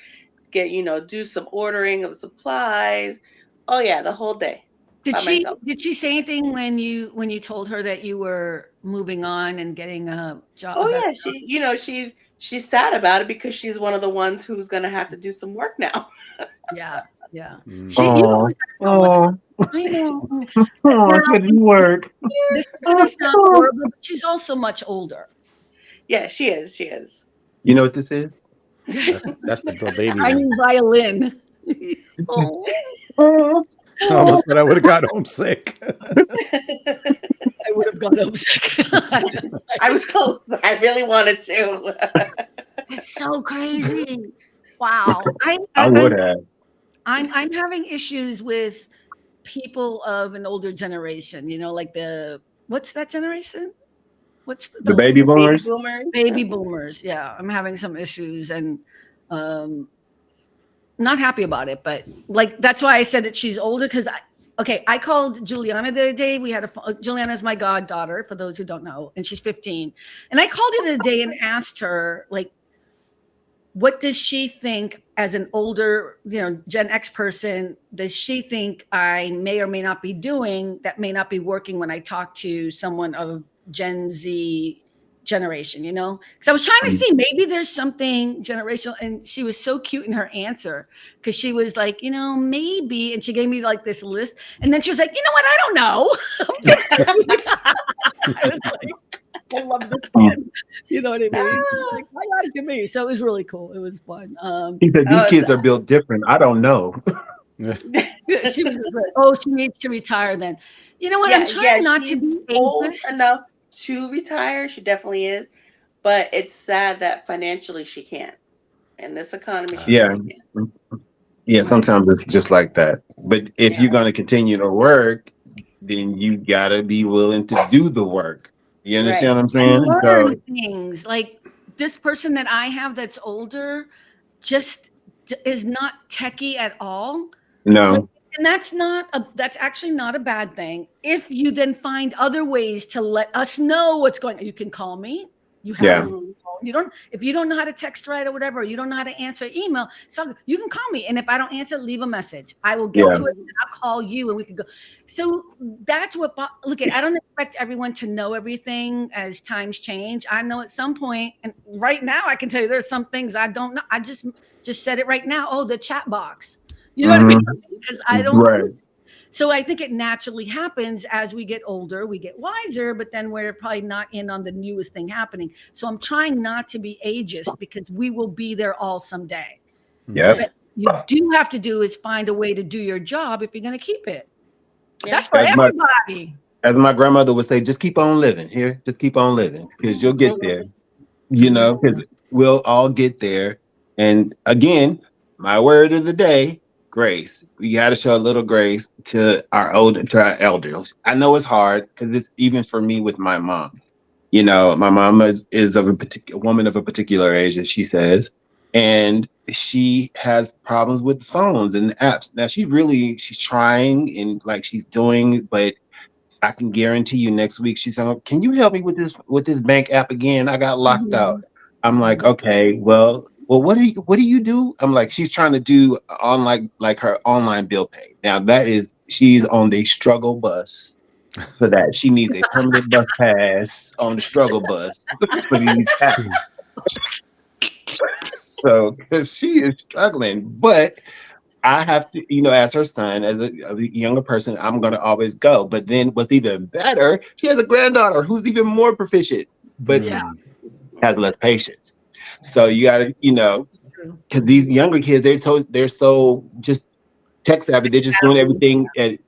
do some ordering of supplies. Oh yeah, the whole day. Did she say anything when you told her that you were moving on and getting a job? Oh yeah, she's sad about it because she's one of the ones who's going to have to do some work now. Yeah. Oh, I know. it didn't work. This is going to sound horrible, but she's also much older. Yeah, she is. She is. You know what this is? That's the baby. I mean violin. I almost said I would have got homesick. I would have gone homesick. I was close. I really wanted to. It's so crazy. Wow. I would have. I'm having issues with people of an older generation, you know, like what's that generation? What's the baby boomers? Baby boomers. Yeah. I'm having some issues and not happy about it, but like that's why I said that she's older because I called Juliana the other day. Juliana's my goddaughter, for those who don't know, and she's 15. And I called her the other day and asked her, like, what does she think as an older, Gen X person, does she think I may or may not be doing that may not be working when I talk to someone of Gen Z generation, because I was trying to see maybe there's something generational, and she was so cute in her answer because she was like, maybe, and she gave me like this list, and then she was like, you know what, I don't know. I was like, I love this kid. You know what I mean? Like, why asking me? So it was really cool. It was fun. He said, these kids are built different. I don't know. She was like, she needs to retire then. You know what? I'm trying not to be old enough to retire. She definitely is. But it's sad that financially she can't. In this economy, she can't. Yeah, sometimes it's just like that. But if you're going to continue to work, then you got to be willing to do the work. You understand what I'm saying? Learn things like this person that I have that's older. just is not techie at all. Like, No. and that's actually not a bad thing. If you then find other ways to let us know what's going on, you can call me. You have Yeah. a phone. You don't, if you don't know how to text right or whatever, or you don't know how to answer email, so you can call me. And if I don't answer, leave a message. I will get Yeah. to it and I'll call you and we can go. So that's what, look at, I don't expect everyone to know everything as times change. I know at some point, and right now I can tell you there's some things I don't know. I just said it right now. Oh, the chat box. You know what I mean? Because I don't. Right. So I think it naturally happens as we get older, we get wiser, but then we're probably not in on the newest thing happening. So I'm trying not to be ageist because we will be there all someday. Yep. But you do have to do is find a way to do your job if you're going to keep it. Yeah. That's for everybody. As my grandmother would say, just keep on living here. Just keep on living because you'll get there. You know, because we'll all get there. And again, my word of the day, grace. We got to show a little grace to our elders. I know it's hard because it's even for me with my mom. You know, my mom is of a particular woman of a particular age, as she says, and she has problems with phones and apps. Now she's trying and like she's doing, but I can guarantee you next week she's saying, "Can you help me with this bank app again? I got locked out." I'm like, "Okay, well, what do you do?" I'm like, she's trying to do online, like her online bill pay. Now she's on the struggle bus for that. She needs a permanent bus pass on the struggle bus for these apps. So, because she is struggling, but I have to, as her son, as a younger person, I'm going to always go. But then what's even better, she has a granddaughter who's even more proficient, but Yeah. has less patience. So you got to, because these younger kids, they're so just tech savvy. They're just doing everything at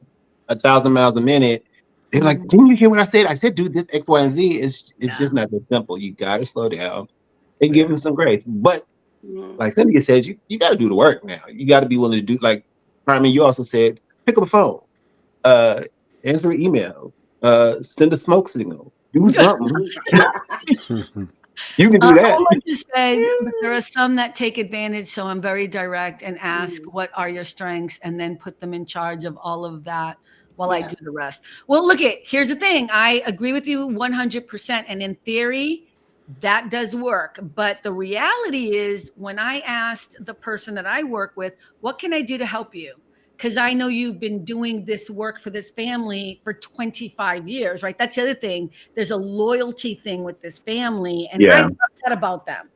1,000 miles a minute. They're like, didn't you hear what I said? I said, do this X, Y, and Z. It's just not that simple. You got to slow down and give them some grace. But like Cynthia says, you got to do the work now. You got to be willing to do, like Carmen, you also said, pick up a phone, answer an email, send a smoke signal, do something. You can do that. All I just said, but there are some that take advantage. So I'm very direct and ask, what are your strengths? And then put them in charge of all of that while I do the rest. Well, here's the thing. I agree with you 100%. And in theory, that does work. But the reality is when I asked the person that I work with, what can I do to help you? Because I know you've been doing this work for this family for 25 years, right? That's the other thing. There's a loyalty thing with this family. And I love that about them.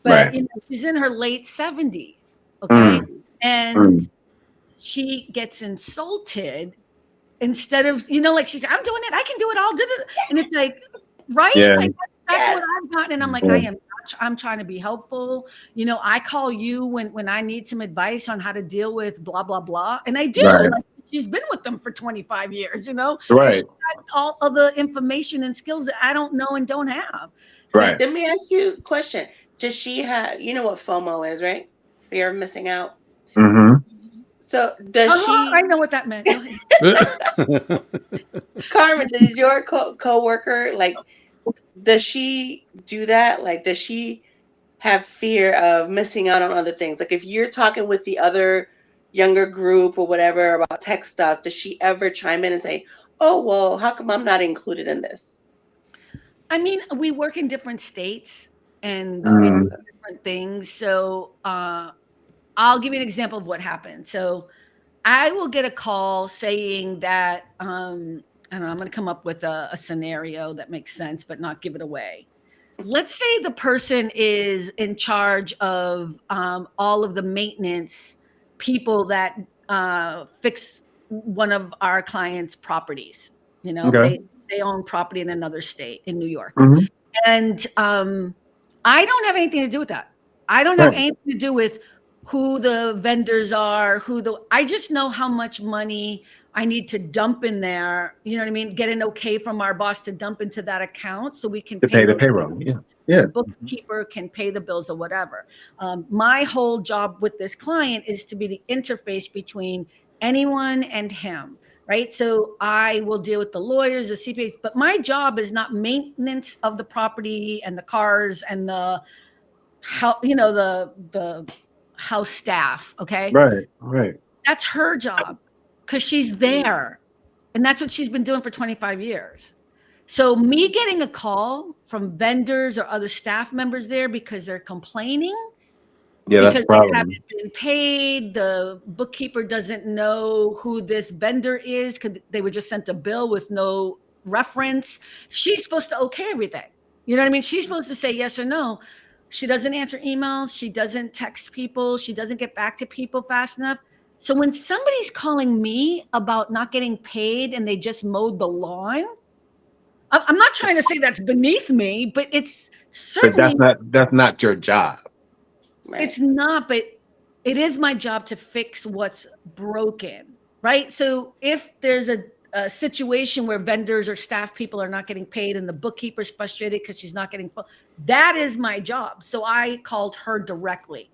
But she's in her late 70s, okay? And she gets insulted instead of, like she said, I'm doing it. I can do it. I'll do it. And it's like, right? Yeah. Like that's what I've gotten. And I'm like, I'm trying to be helpful. I call you when I need some advice on how to deal with blah, blah, blah. And I do. Right. Like, she's been with them for 25 years, Right. So she's got all of the information and skills that I don't know and don't have. Right. Let me ask you a question. Does she have, you know what FOMO is, right? Fear of missing out. So does she? I know what that meant. Go ahead. Carmen, does your co-worker, like, does she do that? Like, does she have fear of missing out on other things? Like, if you're talking with the other younger group or whatever about tech stuff, does she ever chime in and say, "Oh, well, how come I'm not included in this?" I mean, we work in different states and we do different things. So I'll give you an example of what happened. So I will get a call saying that, I don't know, I'm going to come up with a scenario that makes sense, but not give it away. Let's say the person is in charge of all of the maintenance people that fix one of our clients' properties. They own property in another state in New York. And I don't have anything to do with that. I don't have anything to do with who the vendors are, I just know how much money I need to dump in there. You know what I mean? Get an okay from our boss to dump into that account so we can pay the payroll. Yeah. The bookkeeper can pay the bills or whatever. My whole job with this client is to be the interface between anyone and him, right? So I will deal with the lawyers, the CPAs, but my job is not maintenance of the property and the cars and the house staff. Okay. Right. That's her job because she's there. And that's what she's been doing for 25 years. So me getting a call from vendors or other staff members there because they're complaining Yeah, that's because a they problem. haven't been paid, the bookkeeper doesn't know who this vendor is because they were just sent a bill with no reference. She's supposed to okay everything. You know what I mean? She's supposed to say yes or no. She doesn't answer emails. She doesn't text people. She doesn't get back to people fast enough. So when somebody's calling me about not getting paid and they just mowed the lawn, I'm not trying to say that's beneath me, but it's But certainly that's not your job. Right. it's not, but it is my job to fix what's broken, right? So if there's a situation where vendors or staff people are not getting paid and the bookkeeper's frustrated because she's not getting that is my job. So I called her directly,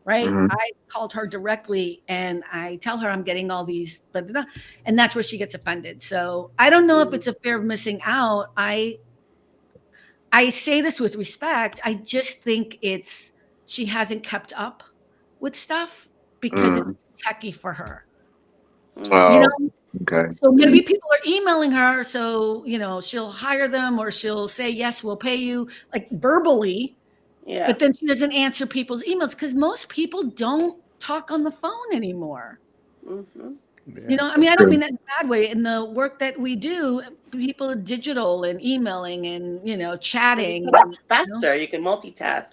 right? Mhm. I called her directly and I tell her I'm getting all these, blah, blah, blah, and that's where she gets offended. So I don't know if it's a fear of missing out. I say this with respect. I just think she hasn't kept up with stuff because it's techie for her. You Oh, know, okay. so maybe people are emailing her, so she'll hire them or she'll say yes, we'll pay you, like verbally, Yeah. but then she doesn't answer people's emails because most people don't talk on the phone anymore. Mhm. I mean, I don't mean that in a bad way. In the work that we do, people are digital and emailing and chatting. It's so much and, faster. You can multitask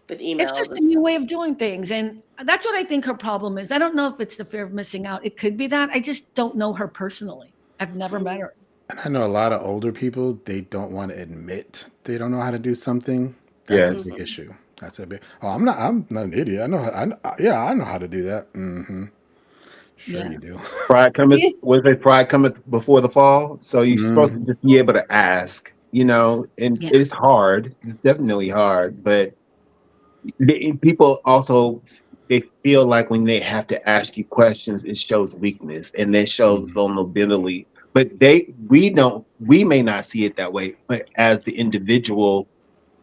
with It's just emails. a new way of doing things. And that's what I think her problem is. I don't know if it's the fear of missing out. It could be that. I just don't know her personally. I've never met her. And I know a lot of older people, they don't want to admit they don't know how to do something. That's Yes. a big issue. That's a big. Oh, I'm not an idiot. I know. I know how to do that. Sure, Yeah. you do. Pride cometh before the fall. So you're supposed to just be able to ask, and Yeah. it's hard. It's definitely hard, but people also they feel like when they have to ask you questions, it shows weakness and that shows vulnerability. But we may not see it that way, but as the individual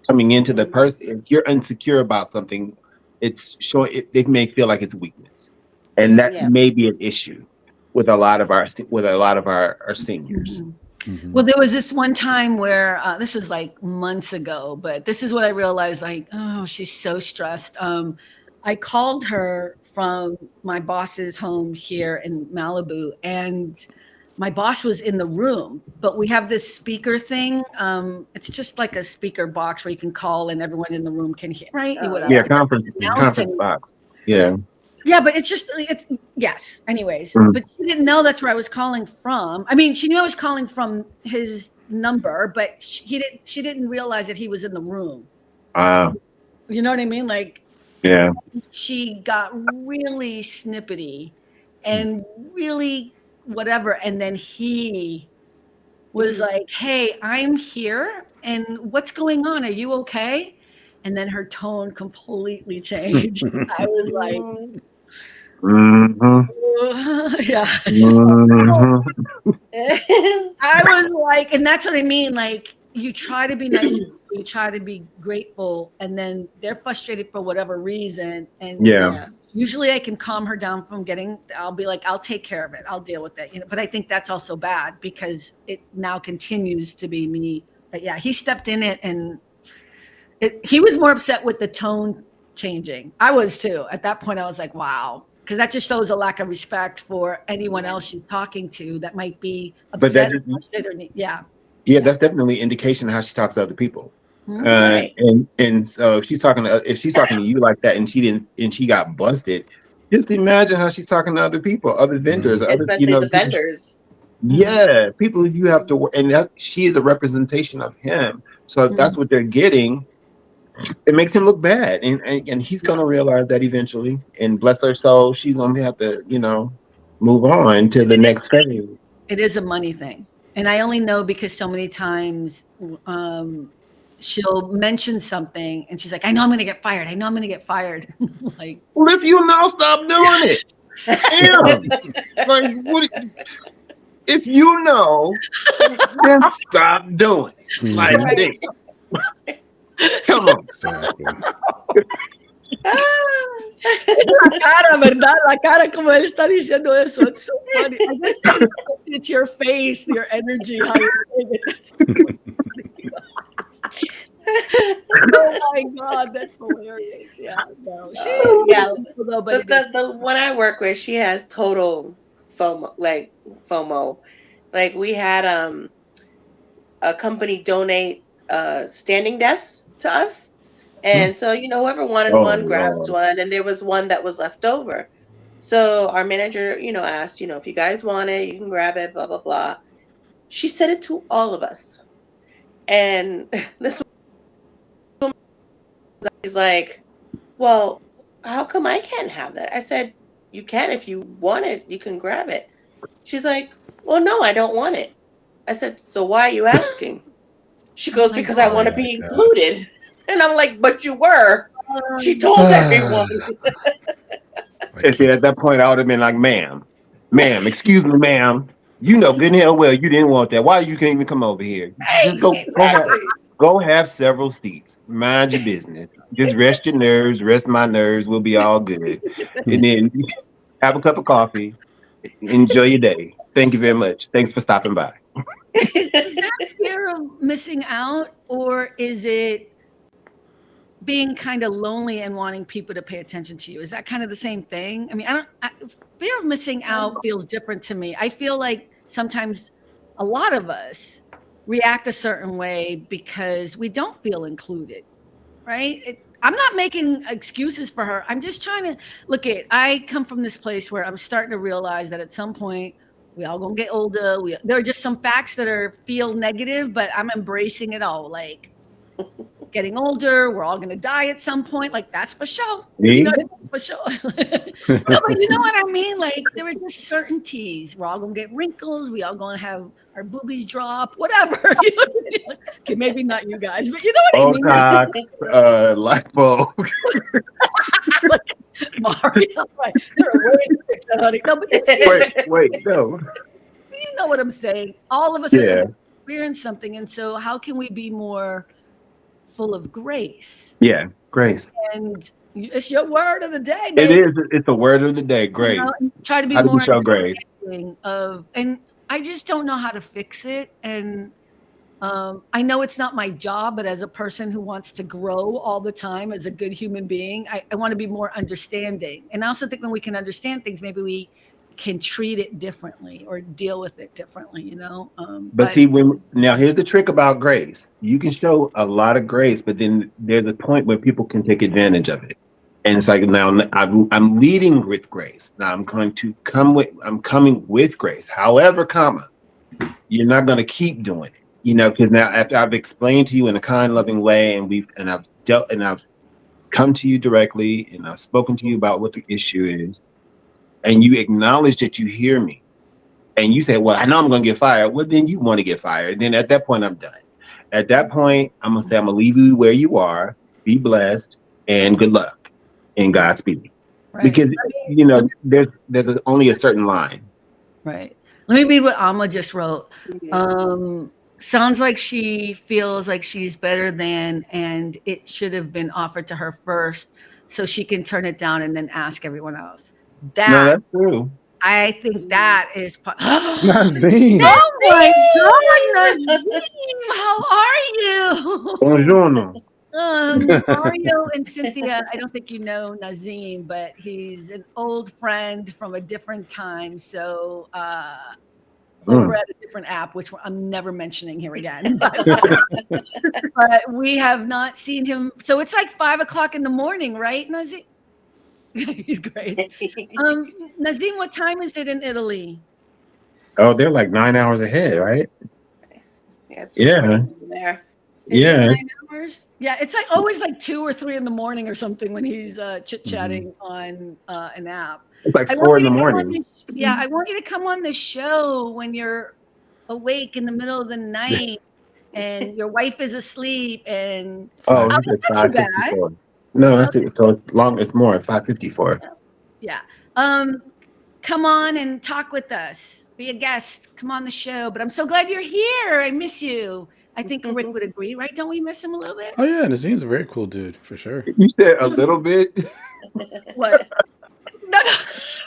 coming into the person, if you're insecure about something, it's sure it may feel like it's weakness, and that Yeah. may be an issue with a lot of our seniors. Well, there was this one time where this was like months ago, but this is what I realized. Like, oh, she's so stressed. I called her from my boss's home here in Malibu, and my boss was in the room, but we have this speaker thing. It's just like a speaker box where you can call and everyone in the room can hear, right? Oh, Whatever. Yeah, It doesn't conference announce anything. box. Yeah. Yeah, but it's yes. Anyways, but she didn't know that's where I was calling from. I mean, she knew I was calling from his number, but she didn't realize that he was in the room. You know what I mean? Like, Yeah. she got really snippety and really whatever, and then he was like, "Hey, I'm here, and what's going on? Are you okay?" And then her tone completely changed. I was like, yeah. I was like, and that's what I mean. Like, you try to be nice, you try to be grateful, and then they're frustrated for whatever reason. And usually I can calm her down from I'll be like, I'll take care of it. I'll deal with it. But I think that's also bad because it now continues to be me. But yeah, he stepped in it and he was more upset with the tone changing. I was too. At that point, I was like, wow. Because that just shows a lack of respect for anyone else she's talking to that might be upset. That's definitely indication of how she talks to other people. Right. And so if she's talking to you like that and she got busted, just imagine how she's talking to other people, other vendors, especially the vendors. Yeah, people you have to work, and that she is a representation of him. So if that's what they're getting, it makes him look bad, and he's gonna realize that eventually. And bless her soul, she's gonna have to, move on to the next phase. It is a money thing, and I only know because so many times she'll mention something, and she's like, "I know I'm gonna get fired. I know I'm gonna get fired." Like, well, if you know, stop doing it. Damn. Like, what? If you know, then stop doing it. Like, damn. Come on. Exactly. La cara, ¿verdad? La cara como él está diciendo eso. It's so funny. I just think it's your face, your energy, how you're saying it. That's so funny. Oh my God, that's hilarious. Yeah, no. She is Yeah, beautiful though, but it is. the one I work with, she has total FOMO, like FOMO. Like we had a company donate standing desks to us. And so, whoever wanted Oh one grabs Lord. one, and there was one that was left over. So our manager, asked, if you guys want it, you can grab it, blah, blah, blah. She said it to all of us. And this is like, well, how come I can't have that? I said, you can if you want it, you can grab it. She's like, well, no, I don't want it. I said, so why are you asking? She Oh goes, my because I Oh want to God. my be God. included. And I'm like, but you were. She told everyone. I And see, can't. at that point, I would have been like, ma'am, excuse me, ma'am. You know good and hell well you didn't want that. Why you can't even come over here? Just Exactly. go have several seats. Mind your business. Just rest your nerves, rest my nerves. We'll be all good. And then have a cup of coffee. Enjoy your day. Thank you very much. Thanks for stopping by. Is that fear of missing out, or is it being kind of lonely and wanting people to pay attention to you? Is that kind of the same thing? I mean, fear of missing out feels different to me. I feel like sometimes a lot of us react a certain way because we don't feel included, right? I'm not making excuses for her. I'm just trying to I come from this place where I'm starting to realize that at some point we all gonna get older. There are just some facts that feel negative, but I'm embracing it all. Like, getting older, we're all gonna die at some point. Like, that's for sure. You know See? what I mean? For sure. No, but you know what I mean? Like, there are just certainties. We're all gonna get wrinkles, we all gonna have our boobies drop, whatever. You know what I mean? Like, okay, maybe not you guys, but you know what I mean? Botox, lipo. Like, Mario, right? There are ways to fix that, honey. No, but you see, Wait, no. you know what I'm saying. All of us are Yeah, gonna experience something, and so how can we be more full of grace? yeah, grace. And it's your word of the day, It baby. is. It's the word of the day, grace. And try to be How do we more show grace? understanding of, and I just don't know how to fix it. And I know it's not my job, but as a person who wants to grow all the time as a good human being, I want to be more understanding. And I also think when we can understand things, maybe we can treat it differently or deal with it differently, But see, now here's the trick about grace. You can show a lot of grace, but then there's a point where people can take advantage of it. And it's like, now I'm leading with grace. Now I'm coming with grace. However, you're not going to keep doing it, because now after I've explained to you in a kind, loving way, and I've come to you directly, and I've spoken to you about what the issue is, and you acknowledge that you hear me, and you say, well, I know I'm going to get fired. Well, then you want to get fired. Then at that point, I'm done. At that point, I'm going to say, I'm going to leave you where you are. Be blessed and good luck and Godspeed. right. Because, there's only a certain line. Right. Let me read what Alma just wrote. Yeah. Sounds like she feels like she's better than, and it should have been offered to her first so she can turn it down and then ask everyone else. No, That, that's true. I think that is Nazim. Oh my God, Nazim, how are you? Buongiorno. Mario and Cynthia, I don't think you know Nazim, but he's an old friend from a different time. So over at a different app, which I'm never mentioning here again. But we have not seen him. So it's like 5:00 in the morning, right, Nazim? He's great. Nazim, what time is it in Italy? Oh, they're like 9 hours ahead, right? Yeah. There. Is it Yeah. 9 hours? Yeah, it's like always like 2 or 3 in the morning or something when he's chit-chatting on an app. It's like I 4 want in you the to come on morning. I want you to come on the show when you're awake in the middle of the night and your wife is asleep and Oh, oh, he said that's not too bad. 5:54. No, that's it. So it's more, 5:54. Yeah. Come on and talk with us. Be a guest. Come on the show. But I'm so glad you're here. I miss you. I think Rick would agree, right? Don't we miss him a little bit? Oh yeah, Nazim's a very cool dude for sure. You said a little bit. What? No,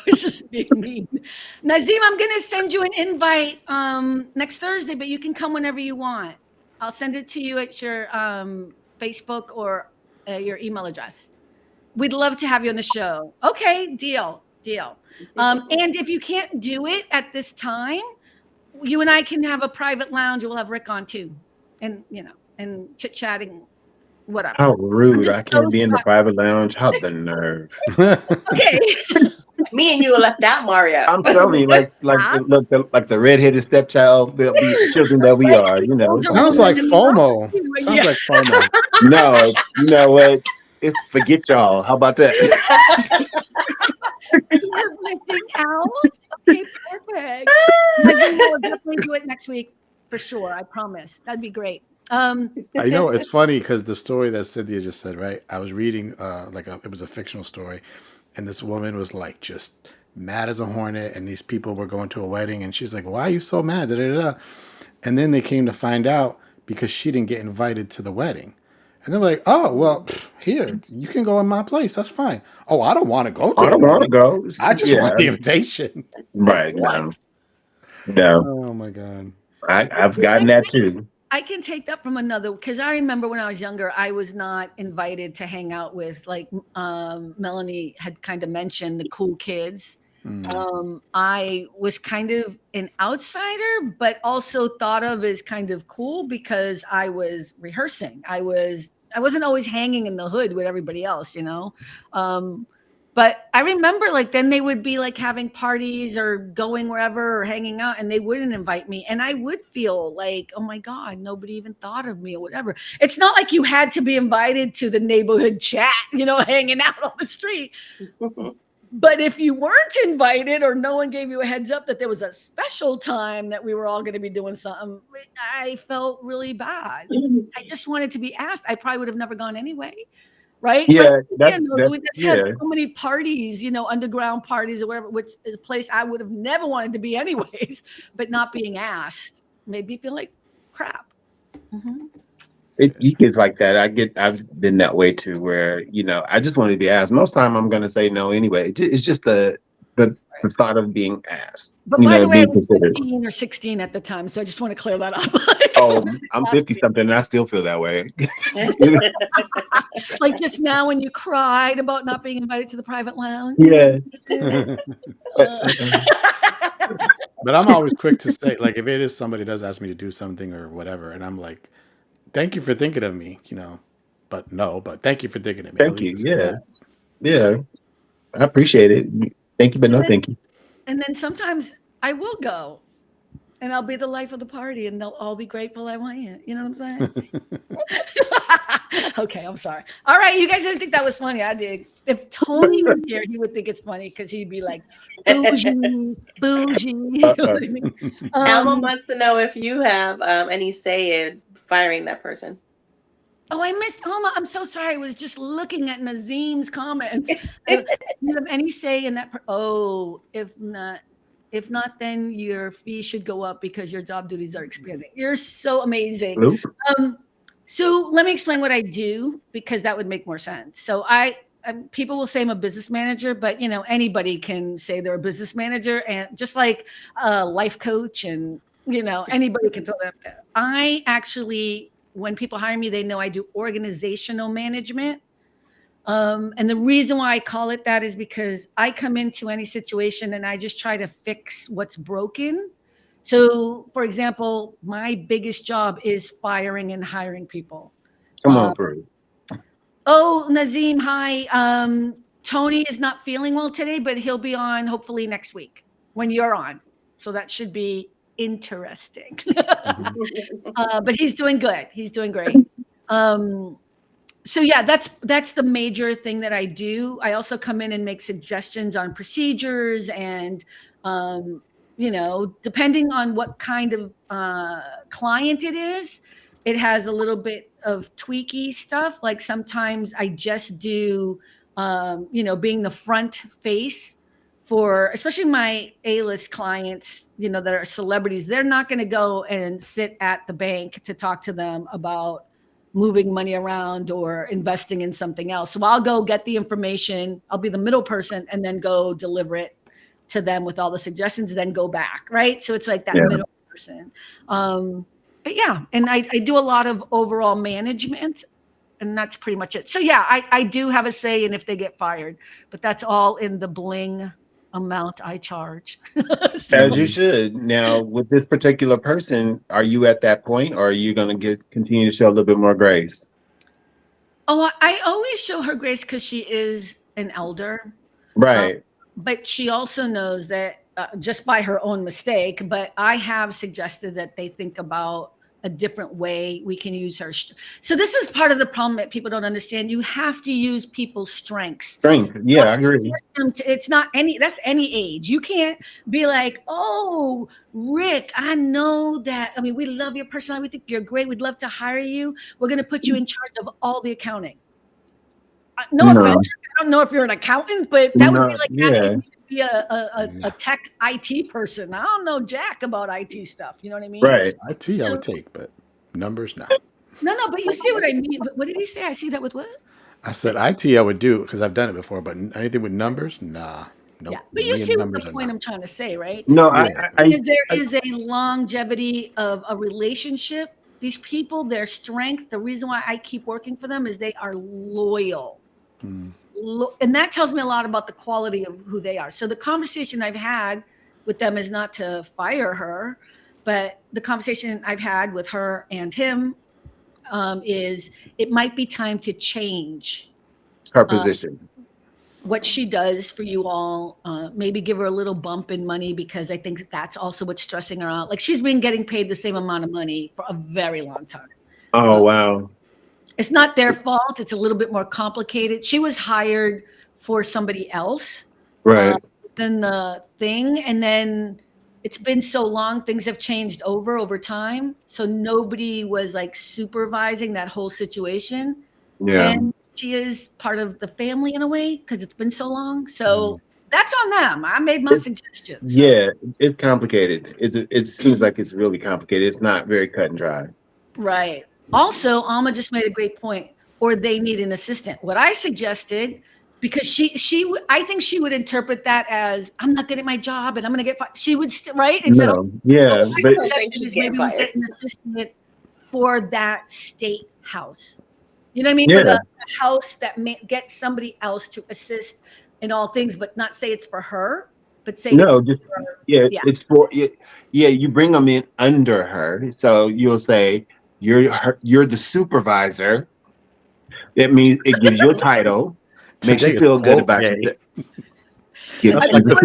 it's just being mean. Nazim, I'm gonna send you an invite next Thursday, but you can come whenever you want. I'll send it to you at your Facebook or your email address. We'd love to have you on the show. Okay, deal. And if you can't do it at this time, you and I can have a private lounge. We'll have Rick on too, and and chit chatting, whatever. How I'm rude! just I so can't be in the shocked. private lounge. How the nerve! Okay. Me and you were left out, Mario. I'm telling you, Ah, like the redheaded stepchild, the children that we right? are. The You know, older Sounds woman like in the FOMO. office. Sounds Yeah. like FOMO. no, you know what? It's forget y'all. How about that? You're missing out. Okay, perfect. We'll definitely do it next week for sure. I promise. That'd be great. I know it's funny because the story that Cynthia just said, right? I was reading it was a fictional story, and this woman was like just mad as a hornet, and these people were going to a wedding, and she's like, "Why are you so mad?" Da, da, da, da. And then they came to find out because she didn't get invited to the wedding. And they're like, "Oh, well, here, you can go in my place. That's fine." "Oh, I don't want to go to I the don't want to wedding. go. I just Yeah, want the invitation." right. What? No. Oh my God. I've gotten that too. I can take that from another because I remember when I was younger, I was not invited to hang out with like Melanie had kind of mentioned the cool kids. I was kind of an outsider, but also thought of as kind of cool because I was rehearsing. I wasn't always hanging in the hood with everybody else, but I remember like then they would be like having parties or going wherever or hanging out and they wouldn't invite me. And I would feel like, oh my God, nobody even thought of me or whatever. It's not like you had to be invited to the neighborhood chat, hanging out on the street. But if you weren't invited or no one gave you a heads up that there was a special time that we were all going to be doing something, I felt really bad. I just wanted to be asked. I probably would have never gone anyway. Right? Yeah, Like, we just had yeah. so many parties, underground parties or whatever, which is a place I would have never wanted to be anyways, but not being asked made me feel like crap. Mm-hmm. You kids like that. I've been that way too, where I just want to be asked. Most time I'm gonna say no anyway. It's just the thought of being asked. But by the way, I being was considered. 15 or 16 at the time, so I just want to clear that up. Oh, I'm 50 something, and I still feel that way. Like just now when you cried about not being invited to the private lounge. Yes. But I'm always quick to say, like, if it is somebody does ask me to do something or whatever, and I'm like, "Thank you for thinking of me," but thank you for thinking of me. Thank you. Yeah. Yeah. I appreciate it. Thank you, but no thank you. And then sometimes I will go and I'll be the life of the party and they'll all be grateful I went. You know what I'm saying? Okay, I'm sorry. All right, you guys didn't think that was funny. I did. If Tony was here, he would think it's funny because he'd be like, bougie. Alma wants to know if you have any say in firing that person. Oh, I missed Alma. I'm so sorry. I was just looking at Nazim's comments. You have any say in that? If not, then your fee should go up because your job duties are expanding. You're so amazing. So let me explain what I do because that would make more sense. So people will say I'm a business manager, but anybody can say they're a business manager, and just like a life coach, and anybody can throw that. I actually, when people hire me, they know I do organizational management. And the reason why I call it that is because I come into any situation and I just try to fix what's broken. So, for example, my biggest job is firing and hiring people. Come on, Prue. Oh, Nazim, hi. Tony is not feeling well today, but he'll be on hopefully next week when you're on. So that should be interesting. But he's doing good. He's doing great. So yeah, that's the major thing that I do. I also come in and make suggestions on procedures and, depending on what kind of client it is, it has a little bit of tweaky stuff. Like sometimes I just do, being the front face for, especially my A-list clients, that are celebrities. They're not going to go and sit at the bank to talk to them about moving money around or investing in something else. So I'll go get the information. I'll be the middle person and then go deliver it to them with all the suggestions, then go back. Right. So it's like that middle person. But yeah, and I do a lot of overall management, and that's pretty much it. So yeah, I do have a say in if they get fired, but that's all in the bling amount I charge. So, As you should. Now, with this particular person, are you at that point, or are you going to continue to show a little bit more grace? oh, I always show her grace because she is an elder. Right. But she also knows that just by her own mistake, but I have suggested that they think about a different way we can use her. So this is part of the problem that people don't understand. You have to use people's strengths. Strength. Yeah, I agree. It's not that's any age. You can't be like, oh, Rick, I know that. I mean, we love your personality. We think you're great. We'd love to hire you. We're going to put you in charge of all the accounting. No offense. I don't know if you're an accountant, but that would be like asking me to be a tech IT person. I don't know jack about IT stuff. You know what I mean? Right. IT I would take, but numbers, no. No, but you see what I mean. What did he say? I see that with what? I said IT I would do because I've done it before, but anything with numbers, nah. Nope. Yeah, but you see what the point I'm trying to say, right? No, because there is a longevity of a relationship. These people, their strength, the reason why I keep working for them is they are loyal. And that tells me a lot about the quality of who they are. So the conversation I've had with them is not to fire her, but the conversation I've had with her and him is it might be time to change her position. What she does for you all, maybe give her a little bump in money because I think that's also what's stressing her out. Like she's been getting paid the same amount of money for a very long time. Oh, wow. It's not their fault. It's a little bit more complicated. She was hired for somebody else than the thing. And then it's been so long, things have changed over time. So nobody was like supervising that whole situation. Yeah. And she is part of the family in a way because it's been so long. So that's on them. I made my suggestions. So. Yeah, it's complicated. It seems like it's really complicated. It's not very cut and dry. Right. Also, Alma just made a great point, or they need an assistant. What I suggested, because I think she would interpret that as I'm not good at my job and I'm going to get fired. She would, right? Instead of, but I think she's getting fired. Get an assistant for that state house. You know what I mean? Yeah. For the house that get somebody else to assist in all things, but not say it's for her, but say it's for you bring them in under her. So you'll say you're the supervisor. That means it gives you a title, makes you feel good about yourself. That's like the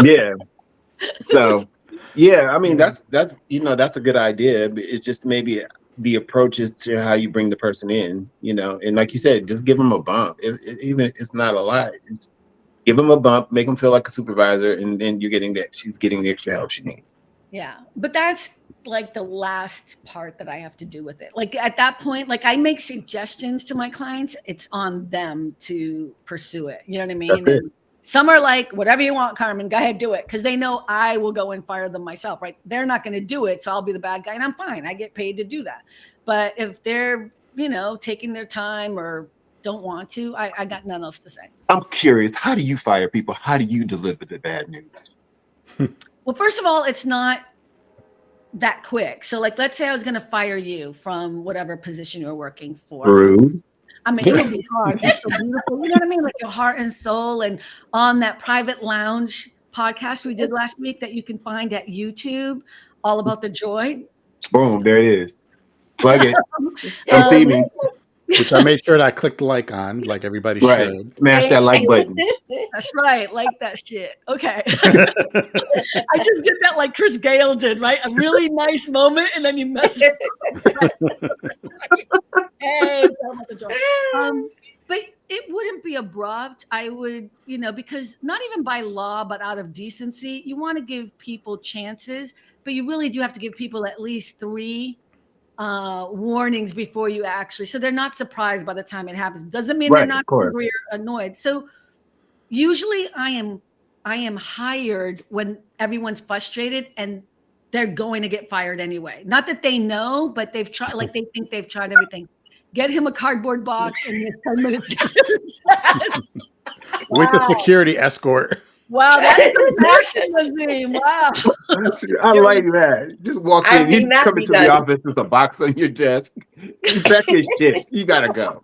yeah. So I mean that's that's a good idea. But it's just maybe the approach is to how you bring the person in, and like you said, just give them a bump. Even if it's not a lot, just give them a bump, make them feel like a supervisor, and then she's getting the extra help she needs. Yeah, but that's like the last part that I have to do with it. Like at that point, like I make suggestions to my clients, it's on them to pursue it. You know what I mean? That's it. Some are like, whatever you want, Carmen, go ahead, do it. Because they know I will go and fire them myself, right? They're not going to do it. So I'll be the bad guy and I'm fine. I get paid to do that. But if they're, taking their time or don't want to, I got nothing else to say. I'm curious, how do you fire people? How do you deliver the bad news? Well, first of all, it's not that quick. So like, let's say I was going to fire you from whatever position you're working for. Rude. I mean, it would be hard. You're so beautiful. You know what I mean? Like your heart and soul. And on that private lounge podcast we did last week that you can find at YouTube, all about the joy. Boom, there it is. Plug it. Come see me. Which I made sure that I clicked like on, like everybody should. Smash that like button. That's right. Like that shit. Okay. I just did that like Chris Gale did, right? A really nice moment, and then you mess it up. Hey, but it wouldn't be abrupt. I would, because not even by law, but out of decency, you want to give people chances, but you really do have to give people at least 3 warnings before you actually, so they're not surprised by the time it happens. Doesn't mean they're not angry or annoyed. So usually I am hired when everyone's frustrated and they're going to get fired anyway. Not that they know, but they've tried, like they think they've tried everything. Get him a cardboard box and he has 10 minutes. With the Wow. security escort. Wow, that is some passion, Nazim. Wow. I like that. Just walk I in. mean, You that come be into the done. office with a box on your desk. You pack your shit. You gotta go.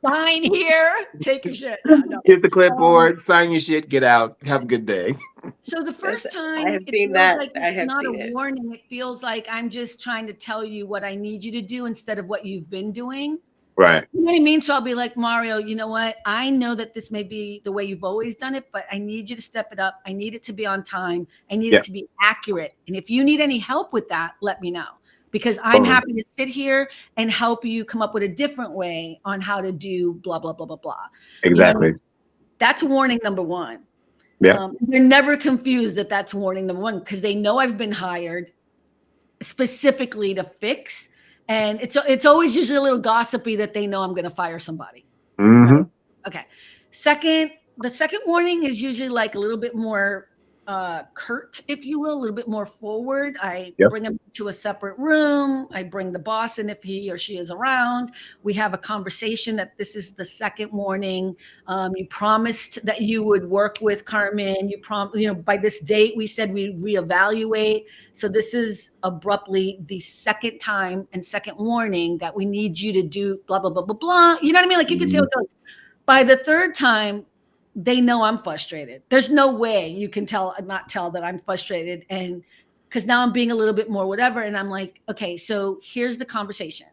Sign here. Take your shit. No. Get the clipboard, sign your shit, get out. Have a good day. So the first time I have it seen feels that. like I it's have not a seen it. warning. It feels like I'm just trying to tell you what I need you to do instead of what you've been doing. Right. You know what I mean? So I'll be like, Mario, you know what? I know that this may be the way you've always done it, but I need you to step it up. I need it to be on time. I need Yeah. it to be accurate. And if you need any help with that, let me know. Because I'm Totally. happy to sit here and help you come up with a different way on how to do blah, blah, blah, blah, blah. You know what I Exactly. mean? That's warning number one. Yeah. They're never confused that that's warning number one because they know I've been hired specifically to fix. And it's always usually a little gossipy that they know I'm going to fire somebody. Mm-hmm. Okay. The second warning is usually like a little bit more curt, if you will, a little bit more forward. I Yep. bring them to a separate room. I bring the boss in if he or she is around. We have a conversation that this is the second warning. You promised that you would work with Carmen. By this date, we said we'd reevaluate. So this is abruptly the second time and second warning that we need you to do blah, blah, blah, blah, blah. You know what I mean? Like you can say, by the third time, they know I'm frustrated. There's no way you can not tell that I'm frustrated. And because now I'm being a little bit more whatever. And I'm like, okay, so here's the conversation.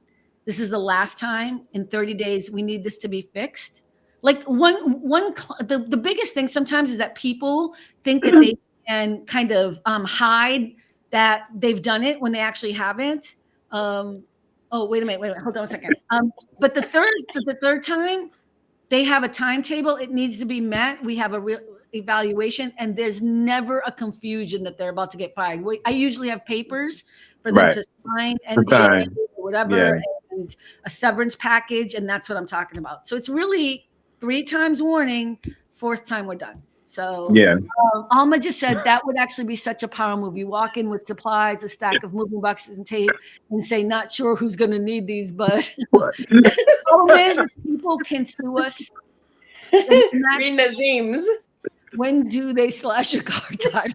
This is the last time in 30 days, we need this to be fixed. Like the biggest thing sometimes is that people think that they can kind of hide that they've done it when they actually haven't. Wait a minute, hold on a second. But the third time, they have a timetable. It needs to be met. We have a real evaluation, and there's never a confusion that they're about to get fired. I usually have papers for them to sign, NDA or whatever, and a severance package, and that's what I'm talking about. So it's really 3 times warning, 4th time we're done. So Alma just said that would actually be such a power move. You walk in with supplies, a stack of moving boxes and tape, and say, not sure who's going to need these, but the problem is people can sue us. Read Nazim's. When do they slash your car tire?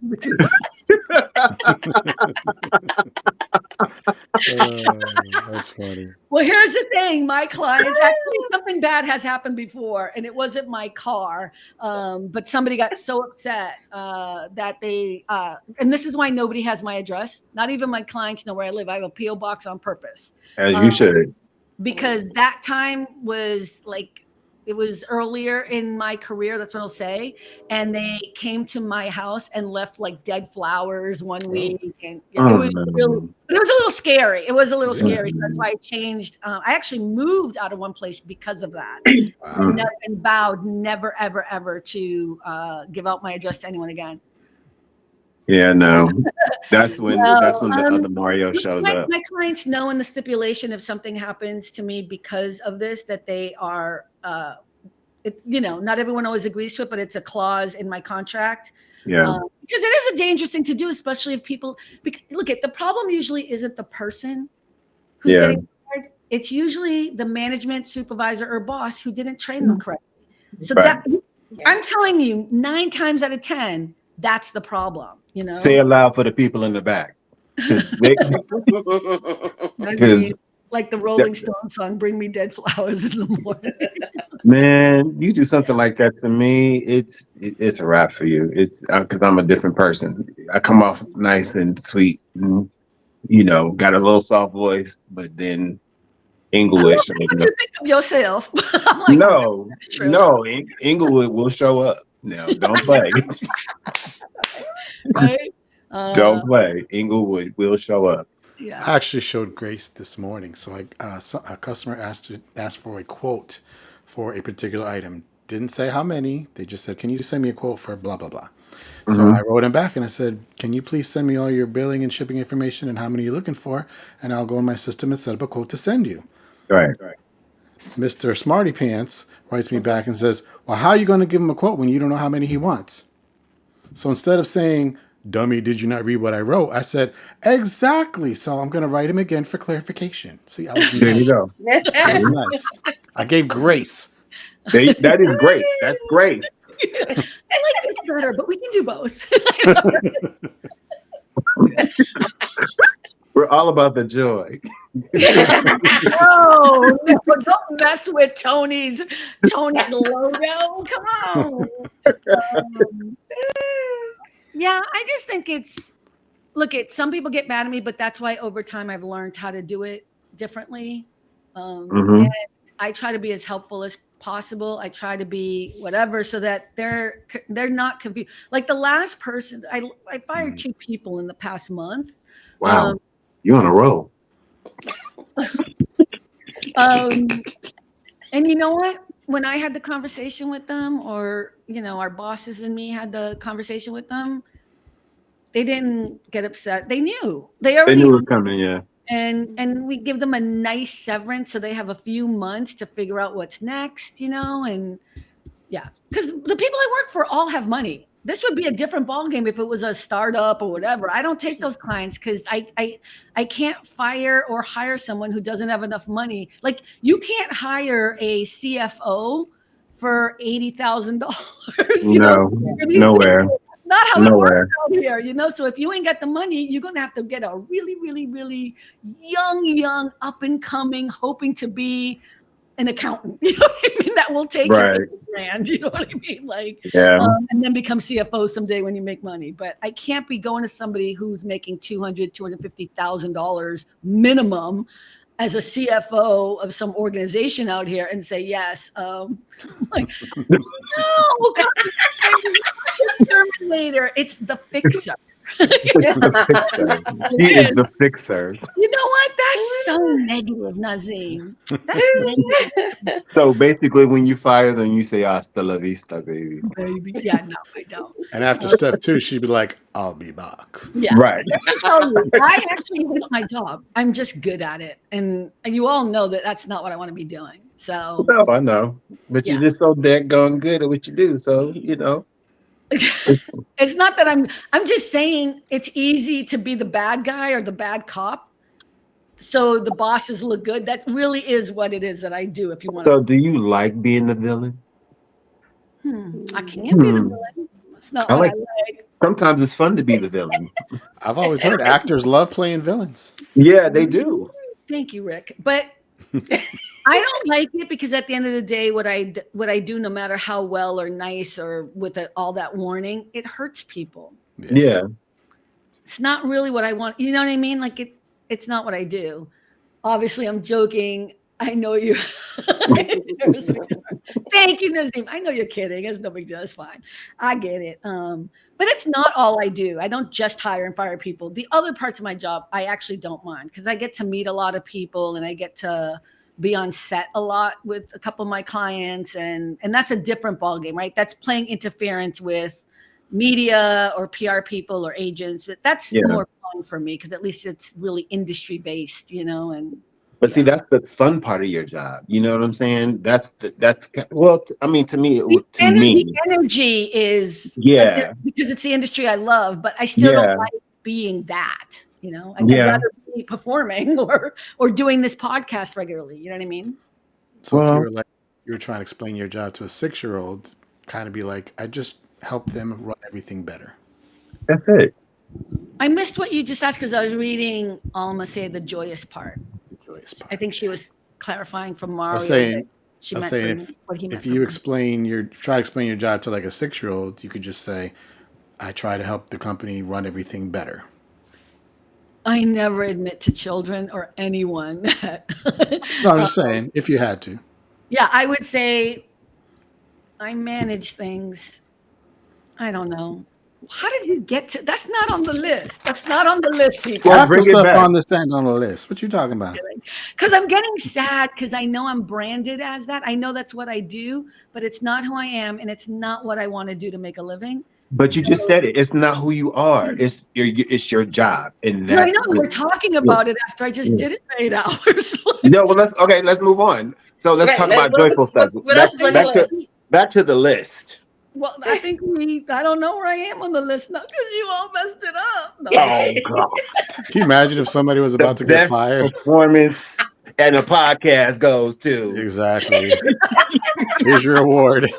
That's funny. Well, here's the thing. My clients, actually, something bad has happened before, and it wasn't my car, but somebody got so upset that they, and this is why nobody has my address. Not even my clients know where I live. I have a P.O. box on purpose. As you should. Because that time was like, it was earlier in my career, that's what I'll say. And they came to my house and left like dead flowers one week. And it was a little scary. It was a little scary. So that's why I changed. I actually moved out of one place because of that. And vowed never, ever, ever to give out my address to anyone again. Yeah, no. That's when the other Mario shows up. My clients know in the stipulation if something happens to me because of this, that they are, not everyone always agrees to it, but it's a clause in my contract. Yeah. Because it is a dangerous thing to do, especially if people, look at the problem usually isn't the person who's getting fired. It's usually the management supervisor or boss who didn't train them correctly. So I'm telling you, 9 times out of 10, that's the problem. Say it loud for the people in the back. Like the Rolling Stones song, "Bring Me Dead Flowers in the Morning." Man, you do something like that to me, it's a wrap for you. It's because I'm a different person. I come off nice and sweet, and, got a little soft voice, but then Inglewood. What you think of yourself? Like, no, Inglewood will show up. No, don't play. Right? Don't play. Inglewood will show up. Yeah. I actually showed Grace this morning. So a customer asked for a quote for a particular item. Didn't say how many. They just said, "Can you send me a quote for blah, blah, blah?" So I wrote him back and I said, "Can you please send me all your billing and shipping information and how many you're looking for? And I'll go in my system and set up a quote to send you." Right. Mr. Smarty Pants writes me back and says, "Well, how are you going to give him a quote when you don't know how many he wants?" So instead of saying, dummy, did you not read what I wrote? I said, exactly. So I'm going to write him again for clarification. See, I was There nice. you go. I was nice. I gave grace. That is great. That's great. I like it better, but we can do both. We're all about the joy. No, don't mess with Tony's logo. Come on. Yeah, I just think some people get mad at me, but that's why over time I've learned how to do it differently. Mhm. And I try to be as helpful as possible. I try to be whatever so that they're not confused. Like the last person, I fired 2 people in the past month. Wow. You're on a roll. And you know what? When I had the conversation with them, or our bosses and me had the conversation with them, they didn't get upset. They knew. They They already knew it was coming, yeah. and we give them a nice severance so they have a few months to figure out what's next, and yeah, because the people I work for all have money. This would be a different ballgame if it was a startup or whatever. I don't take those clients because I can't fire or hire someone who doesn't have enough money. Like you can't hire a CFO for $80,000. No, nowhere. Not how Nowhere. it works out here, So if you ain't got the money, you're gonna have to get a really, really, really young, up and coming, hoping to be an accountant. You know what I mean? That will take Right. your brand. You know what I mean? Like, Yeah. and then become CFO someday when you make money. But I can't be going to somebody who's making $250,000 minimum as a CFO of some organization out here and say yes. Like, no, God, the Terminator. It's the fixer. The fixer. She is the fixer. You know what? That's so negative, Nazim. That's negative. So basically, when you fire them, you say "Hasta la vista, baby." Baby. Yeah, no, I don't. And after step 2, she'd be like, I'll be back. Yeah. Right. I tell you, I actually hate my job. I'm just good at it. And you all know that that's not what I want to be doing. So No, I know, but Yeah. you're just so daggone good at what you do. So it's not that I'm just saying it's easy to be the bad guy or the bad cop. So the bosses look good. That really is what it is that I do. If you want So, do you like being the villain? I can't be the villain. That's not I what like- I like. Sometimes it's fun to be the villain. I've always heard actors love playing villains. Yeah, they do. Thank you, Rick. But I don't like it because at the end of the day, what I do, no matter how well or nice or with all that warning, it hurts people. Yeah. It's not really what I want. You know what I mean? Like it's not what I do. Obviously, I'm joking. I know you. Thank you, Nazim. I know you're kidding. It's no big deal. It's fine. I get it. But it's not all I do. I don't just hire and fire people. The other parts of my job, I actually don't mind because I get to meet a lot of people and I get to be on set a lot with a couple of my clients, and that's a different ballgame, right? That's playing interference with media or PR people or agents, but that's more fun for me because at least it's really industry based, But see, that's the fun part of your job. You know what I'm saying? Well, I mean, to me, the energy is because it's the industry I love, but I still don't like being that. I'd rather be performing or doing this podcast regularly. You know what I mean? So if you were trying to explain your job to a 6-year-old, kind of be like, I just help them run everything better. That's it. I missed what you just asked because I was reading Alma say the joyous part. I think she was clarifying from Mario. I was saying if you try to explain your job to like a 6-year-old, you could just say, I try to help the company run everything better. I never admit to children or anyone that. No, I'm just saying, if you had to. Yeah, I would say I manage things. I don't know. How did we get to? That's not on the list. That's not on the list, people. Half the stuff on the stand on the list. What you talking about? Because I'm getting sad because I know I'm branded as that. I know that's what I do, but it's not who I am, and it's not what I want to do to make a living. But you just said it. It's not who you are. It's your job, and that's. I know we're talking about it after I just did it for 8 hours. No, well, let's move on. So let's talk about joyful stuff. Back to the list. Well, I think I don't know where I am on the list now because you all messed it up. No, Oh God. Can you imagine if somebody was The about to get best fired? performance and a podcast goes to. Exactly. Here's your award.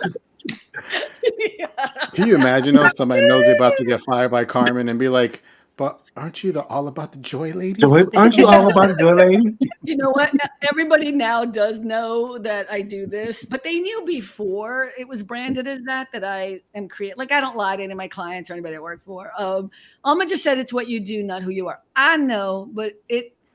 yeah. Can you imagine though, somebody knows they're about to get fired by Carmen and be like, "But aren't you the all about the joy lady?" Joy, aren't you all about it, Joy Lady? You know what? Everybody now does know that I do this, but they knew before it was branded as that I am creative. Like I don't lie to any of my clients or anybody I work for. Alma just said it's what you do, not who you are. I know, but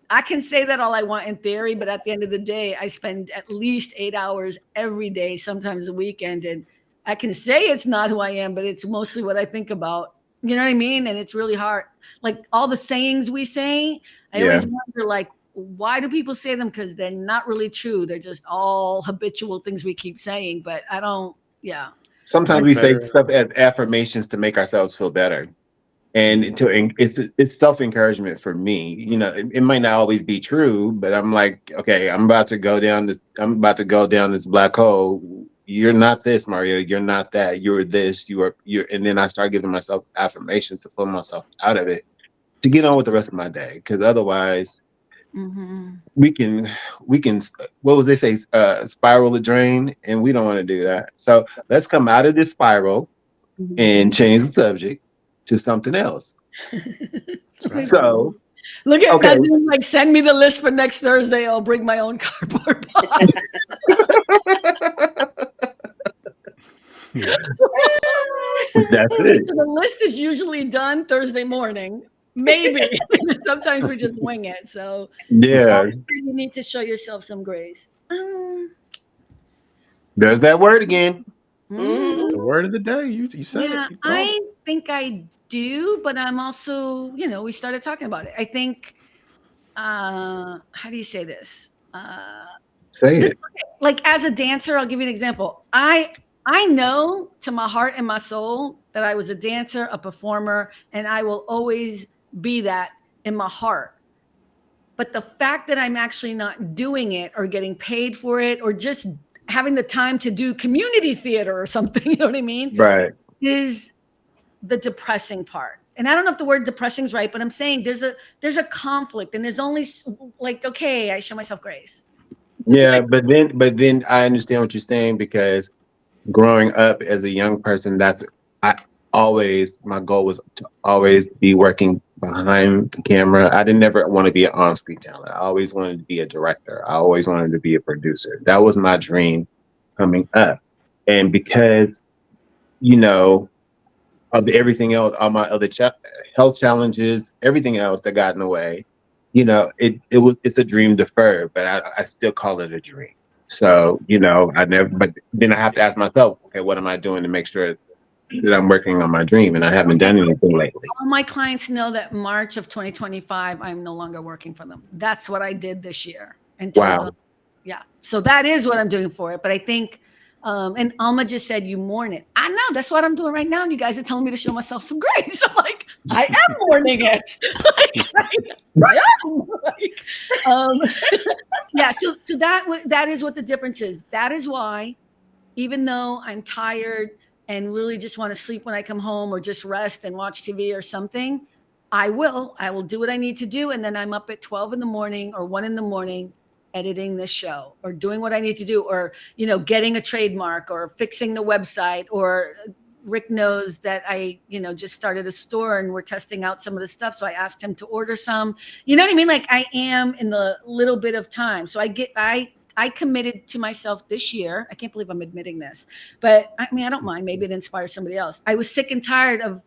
I can say that all I want in theory, but at the end of the day, I spend at least 8 hours every day, sometimes a weekend, and I can say it's not who I am, but it's mostly what I think about. You know what I mean? And it's really hard. Like all the sayings we say, I Yeah. always wonder, like, why do people say them? Because they're not really true. They're just all habitual things we keep saying. But I don't. Yeah. Sometimes Like we say better. stuff as affirmations to make ourselves feel better. And it's self-encouragement for me. You know, it might not always be true, but I'm like, okay, I'm about to go down this black hole. You're not this, Mario. You're not that. You're this. You're and then I start giving myself affirmations to pull myself out of it to get on with the rest of my day. Because otherwise Mm-hmm. we can what was they say, spiral the drain, and we don't want to do that. So let's come out of this spiral and change the subject to something else. So Look at okay. that. Like, send me the list for next Thursday. I'll bring my own cardboard box. That's Okay, it. so the list is usually done Thursday morning. Maybe. Sometimes we just wing it. So Yeah, you need to show yourself some grace. there's that word again. It's the word of the day. You said Yeah, it. You called I think I do, but I'm also, we started talking about it. I think, how do you say this? Say it. Like as a dancer, I'll give you an example. I know to my heart and my soul that I was a dancer, a performer, and I will always be that in my heart. But the fact that I'm actually not doing it or getting paid for it or just having the time to do community theater or something, you know what I mean? Right. Is the depressing part. And I don't know if the word depressing is right, but I'm saying there's a conflict, and there's only like, okay, I show myself grace. Yeah, but then I understand what you're saying, because growing up as a young person, my goal was to always be working behind the camera. I didn't never want to be an on-screen talent. I always wanted to be a director. I always wanted to be a producer. That was my dream coming up. And because, of everything else, all my other health challenges, everything else that got in the way, it's a dream deferred, but I still call it a dream. So, but then I have to ask myself, okay, what am I doing to make sure that I'm working on my dream? And I haven't done anything lately. All my clients know that March of 2025, I'm no longer working for them. That's what I did this year. Wow. Yeah. So that is what I'm doing for it. But I think, and Alma just said you mourn it. I know that's what I'm doing right now. And you guys are telling me to show myself some grace. I'm like, I am mourning it. I am. Yeah. So that is what the difference is. That is why, even though I'm tired and really just want to sleep when I come home or just rest and watch TV or something, I will do what I need to do. And then I'm up at 12 in the morning or 1 in the morning editing this show or doing what I need to do, or, getting a trademark or fixing the website, or Rick knows that I, just started a store and we're testing out some of the stuff. So I asked him to order some, you know what I mean? Like I am in the little bit of time. So I committed to myself this year. I can't believe I'm admitting this, but I mean, I don't mind. Maybe it inspires somebody else. I was sick and tired of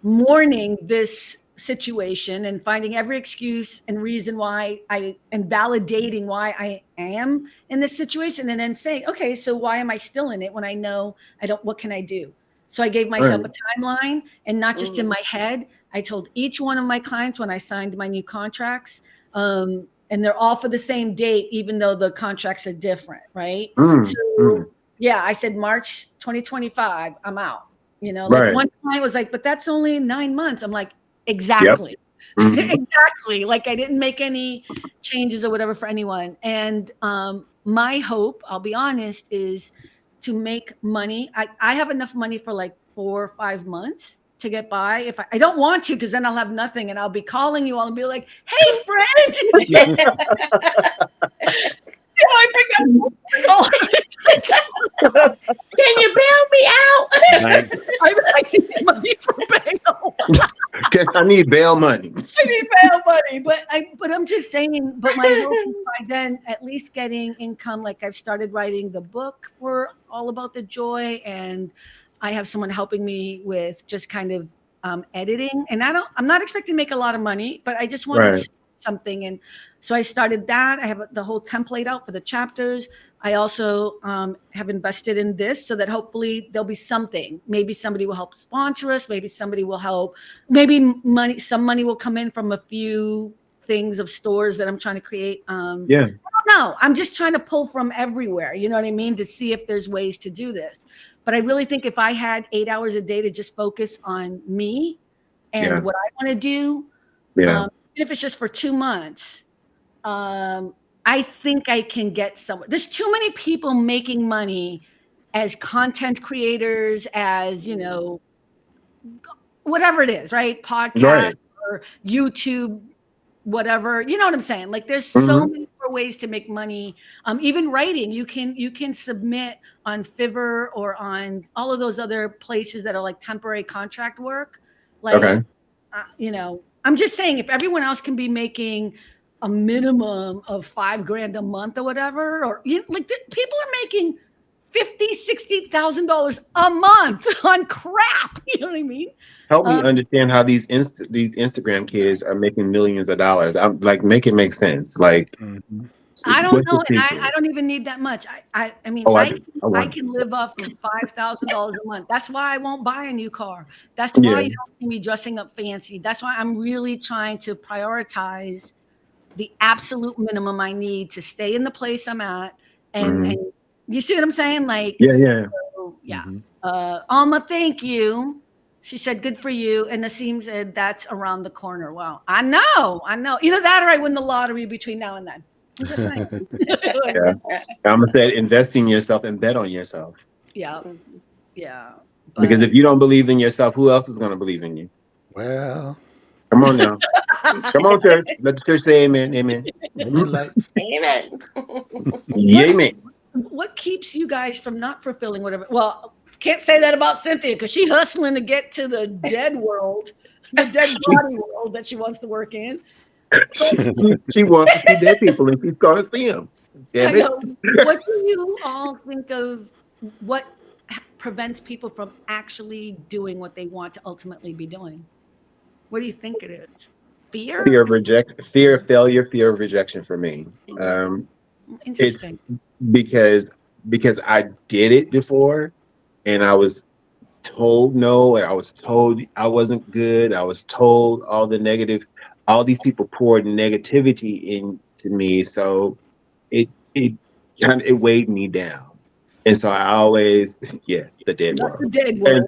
mourning this situation and finding every excuse and reason why and validating why I am in this situation, and then saying, okay, so why am I still in it when I know I don't, what can I do? So I gave myself a timeline, and not just in my head. I told each one of my clients when I signed my new contracts, and they're all for the same date, even though the contracts are different, right? Yeah, I said March 2025, I'm out. Like one client was like, but that's only 9 months. I'm like, exactly. Yep. Exactly. Like I didn't make any changes or whatever for anyone. And my hope, I'll be honest, is to make money. I have enough money for like 4 or 5 months to get by. If I don't want to, because then I'll have nothing, and I'll be calling you all and be like, "Hey, friend." I pick up the call. Can you bail me out? I need money for bail. I need bail money. I need bail money, but I'm just saying. But my hope is by then at least getting income. Like I've started writing the book for All About the Joy, and I have someone helping me with just kind of editing. And I'm not expecting to make a lot of money, but I just want to something. And so I started that. I have the whole template out for the chapters. I also have invested in this so that hopefully there'll be something. Maybe somebody will help sponsor us. Maybe somebody will help. Maybe some money will come in from a few things of stores that I'm trying to create. I don't know. I'm just trying to pull from everywhere. You know what I mean? To see if there's ways to do this. But I really think if I had 8 hours a day to just focus on me and what I want to do, even if it's just for 2 months, I think I can get somewhere. There's too many people making money as content creators, as, you know, whatever it is, right? Podcast or YouTube, whatever. You know what I'm saying? Like there's so many more ways to make money. Even writing, you can submit on Fiverr or on all of those other places that are like temporary contract work. Like, you know, I'm just saying if everyone else can be making a minimum of $5,000 a month or whatever, or like people are making $50,000-$60,000 a month on crap. You know what I mean? Help me understand how these Instagram kids are making millions of dollars. I'm like, make it make sense. Like, I don't know, and I don't even need that much. I mean, I can live off of $5,000 a month. That's why I won't buy a new car. That's why you don't see me dressing up fancy. That's why I'm really trying to prioritize the absolute minimum I need to stay in the place I'm at. And you see what I'm saying? Like, Alma, thank you. She said, good for you. And Nassim said, that's around the corner. Wow. I know. Either that or I win the lottery between now and then. I'm just saying. I'm going to say invest in yourself and bet on yourself. Yeah. Because if you don't believe in yourself, who else is going to believe in you? Well, come on now. Come on, church. Let the church say amen. Amen. Lights. Amen. Amen. What keeps you guys from not fulfilling whatever? Well, can't say that about Cynthia because she's hustling to get to the dead world, the dead body world that she wants to work in. She wants to see dead people and she's going to see them. I know. What do you all think of what prevents people from actually doing what they want to ultimately be doing? What do you think it is? Fear? Fear of failure, fear of rejection for me. Interesting. It's because I did it before and I was told no, and I was told I wasn't good. I was told all these people poured negativity into me. So it weighed me down. And so I always, the dead world. The dead world.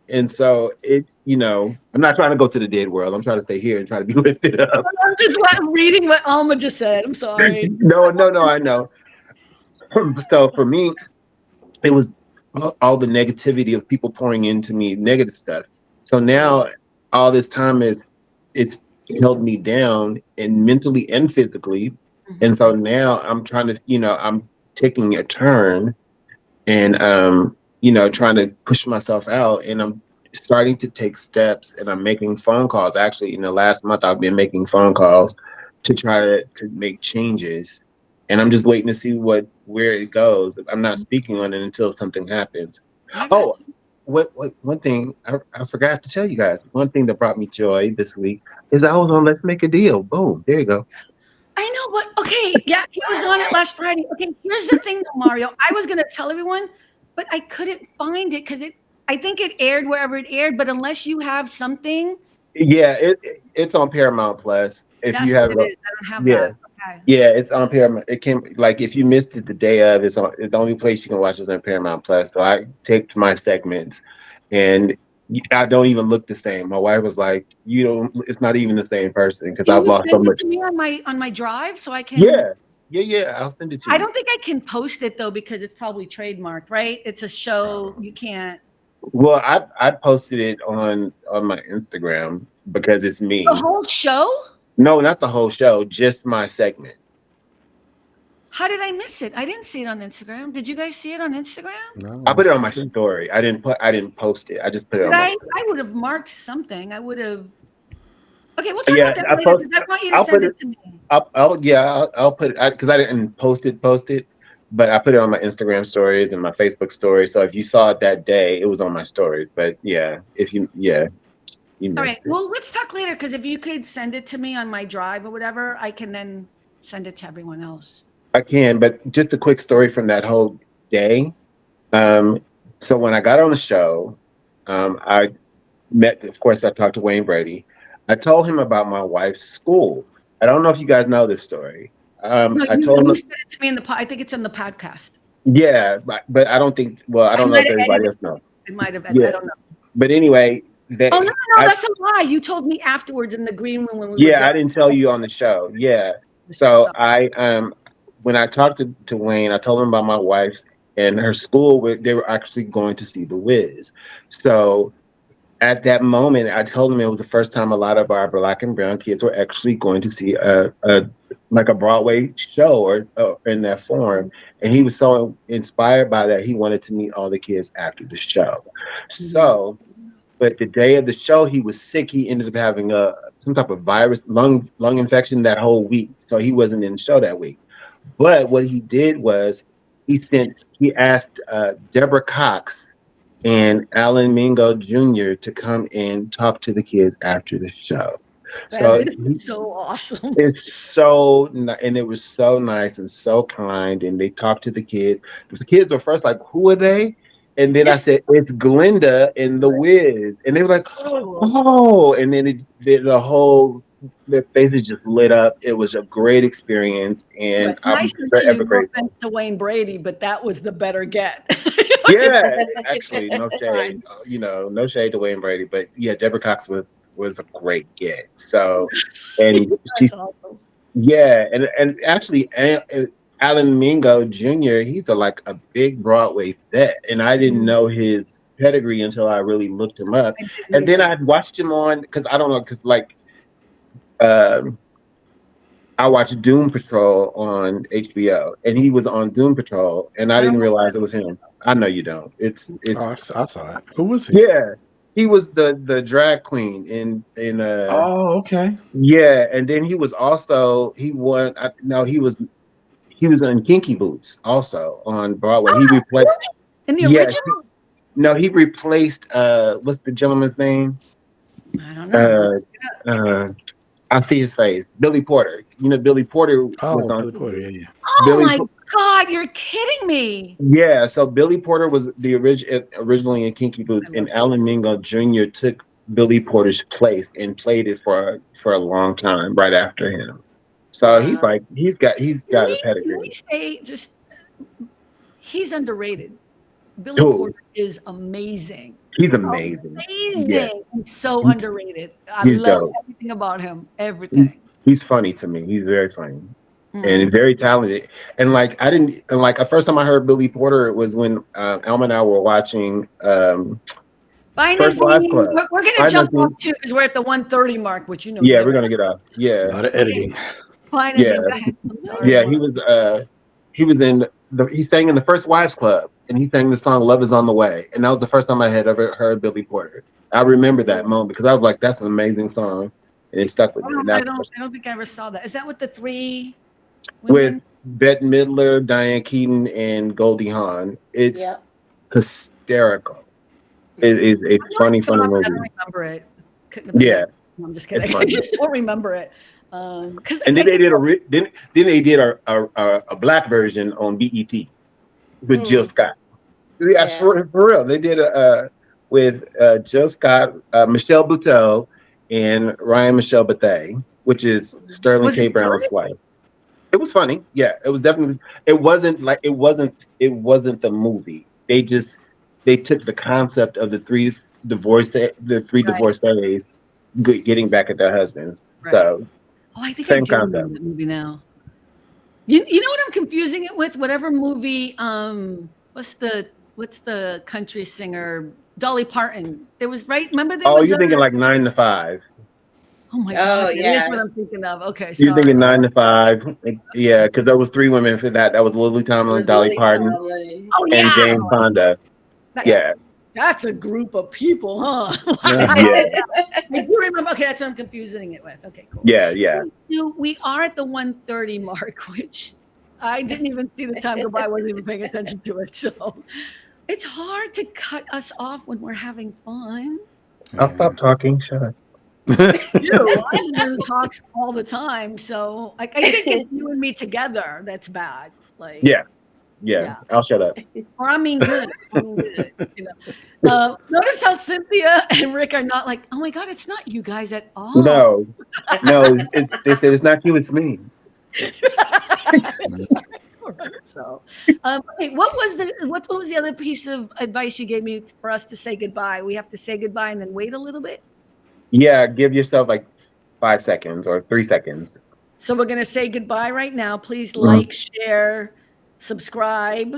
And so it's, I'm not trying to go to the dead world. I'm trying to stay here and try to be lifted up. I'm just reading what Alma just said. I'm sorry. No, I know. So for me, it was all the negativity of people pouring into me negative stuff. So now all this time it's held me down and mentally and physically. And so now I'm trying to, I'm taking a turn and, trying to push myself out, and I'm starting to take steps, and I'm making phone calls. Actually, in the last month, I've been making phone calls to try to make changes, and I'm just waiting to see where it goes. I'm not speaking on it until something happens. Oh, one thing I forgot to tell you guys. One thing that brought me joy this week is I was on Let's Make a Deal. Boom, there you go. I know, but okay, yeah, he was on it last Friday. Okay, here's the thing, though, Mario. I was gonna tell everyone, but I couldn't find it because I think it aired wherever it aired. But unless you have something, it's on Paramount Plus. If that's you have, what it is. I don't have that. Okay. Yeah, it's on Paramount. It came if you missed it the day of, it's the only place you can watch is on Paramount Plus. So I taped my segments, and I don't even look the same. My wife was like, "You don't. It's not even the same person because I've lost so much." Can you send it to me on my drive so I can? Yeah. I'll send it to I you. don't think I can post it though because it's probably trademarked, right? It's a show. You can't. Well, I posted it on my Instagram because it's me. The whole show? No, not the whole show, just my segment. How did I miss it? I didn't see it on Instagram. Did you guys see it on Instagram? No, I put it on my missed it too. story. I didn't post it. I just put it Did on my I? story. I would have marked something. I would have. Okay, we'll talk Yeah, about that I later post. because I want you to I'll send put it it. to me. I'll put it because I didn't post it, but I put it on my Instagram stories and my Facebook stories. So if you saw it that day, it was on my stories. But yeah, you All missed right. it. Well, let's talk later because if you could send it to me on my drive or whatever, I can then send it to everyone else. I can, but just a quick story from that whole day. Um, so when I got on the show, I met, of course, I talked to Wayne Brady. I told him about my wife's school. I don't know if you guys know this story. No, I you, told you him, sent it to me in the I think it's in the podcast. yeah, but I don't think, well, I I don't know might if have everybody edited else knows. it. I might have. Yeah, I don't know. but anyway, Oh no, I, that's a lie. You told me afterwards in the green room when we were yeah, done. I didn't tell you on the show. Yeah. So when I talked to Wayne, I told him about my wife and her school. They were actually going to see The Wiz. So at that moment, I told him it was the first time a lot of our Black and brown kids were actually going to see a Broadway show or in that form. And he was so inspired by that, he wanted to meet all the kids after the show. So, but the day of the show, he was sick. He ended up having some type of virus, lung infection that whole week. So he wasn't in the show that week. But what he did was he asked Deborah Cox and Alan Mingo Jr. to come and talk to the kids after the show. So That is so awesome. and it was so nice and so kind. And they talked to the kids. The kids were first like, "Who are they?" And then I said, "It's Glinda and the Wiz." And they were like, "Oh!" And then their faces just lit up. It was a great experience, and And I I'm said to you, forever no grateful. offense to Wayne Brady, but that was the better get. Yeah, actually, no shade. No shade to Wayne Brady, but yeah, Deborah Cox was a great get. So, and she's Awesome. yeah, and actually, Alan Mingo Jr. He's a big Broadway vet, and I didn't know his pedigree until I really looked him up, and then I watched him on because I don't know um, I watched Doom Patrol on HBO, and he was on Doom Patrol, and I didn't realize it was him. I know you don't. It's Oh, I saw it. Who was he? yeah. He was the drag queen in Oh, okay. yeah, and then he was also he won. No, he was in Kinky Boots also on Broadway. He replaced In the yes, original? no, he replaced what's the gentleman's name? I don't know. I see his face. Billy Porter. Billy Porter was Oh, on Billy Porter. Yeah. Oh my God, you're kidding me. Yeah, so Billy Porter was the originally in Kinky Boots, and Alan Mingo Jr. took Billy Porter's place and played it for a long time right after him. So he's got a pedigree. Can we say just he's underrated. Billy Who? Porter is amazing. He's amazing. Amazing. Yeah. He's so underrated. I He's love dope. everything about him. Everything. He's funny to me. He's very funny. And he's very talented. And the first time I heard Billy Porter was when Alma and I were watching Bye, First Wives Club. We're going to jump off too because we're at the 130 mark, which Yeah, we're gonna get off. Yeah. A lot of editing. Fine, Yeah. Go ahead. I'm sorry. Yeah, he sang in the First Wives Club, and he sang the song "Love Is on the Way," and that was the first time I had ever heard Billy Porter. I remember that moment because I was like, "That's an amazing song," and it stuck with me. And I that's don't think I ever saw that. Is that with the three with women? Bette Midler, Diane Keaton, and Goldie Hawn. It's hysterical. It is a funny I don't movie. remember it. Couldn't have been Yeah, that. I'm just kidding. it's I funny. just don't remember it. And then they did then they did a black version on BET with Jill Scott. Yeah, for real. They did with Jill Scott, Michelle Buteau, and Ryan Michelle Bethea, which is Sterling K. Brown's wife. It was funny. Yeah, it was definitely. It wasn't the movie. They took the concept of the three divorcees getting back at their husbands. Right. So I think same I do concept. remember that movie now. You know what I'm confusing it with? Whatever movie, what's the country singer? Dolly Parton. There was right. Remember there Oh, was you're a. thinking like 9 to 5. Oh my Oh God, that is yeah. what I'm thinking of. Okay, You're sorry. thinking 9 to 5. Yeah, because there was 3 women for that. That was Lily It Tomlin, was Dolly Lily Parton, Tomlin. Oh and yeah, Jane Fonda. That- Yeah. Yeah, that's a group of people, huh? yeah, I do remember. Okay, that's what I'm confusing it with. Okay, cool. yeah, yeah. So we are at the 1:30 mark, which I didn't even see the time go by. I wasn't even paying attention to it. So it's hard to cut us off when we're having fun. I'll stop talking. Shut up. You, I'm the one who talks all the time. So I think it's you and me together that's bad. Like, Yeah, yeah. yeah. I'll shut up. Or I mean good. I mean good. You know. Notice how Cynthia and Rick are not like, oh my God, it's not you guys at all. No, no. They said it's not you, it's me. So, okay, what was the other piece of advice you gave me for us to say goodbye? We have to say goodbye and then wait a little bit. Yeah, give yourself like 5 seconds or 3 seconds. So we're gonna say goodbye right now. Please Mhm. like, share, subscribe.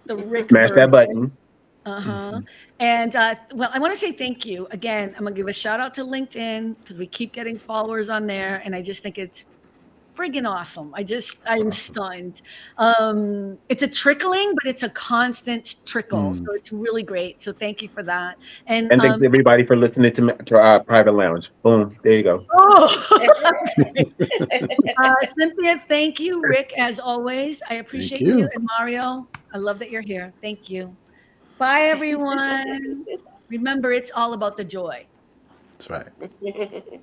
The Rick Smash that version. button. Uh-huh. And well, I want to say thank you again. I'm gonna give a shout out to LinkedIn because we keep getting followers on there, and I just think it's friggin' awesome. I'm stunned. It's a trickling, but it's a constant trickle. So it's really great. So thank you for that. And And thanks everybody for listening to our private lounge. Boom. There you go. Cynthia, thank you. Rick, as always, I appreciate you. you. And Mario, I love that you're here. Thank you. Bye, everyone. Remember, it's all about the joy. That's right.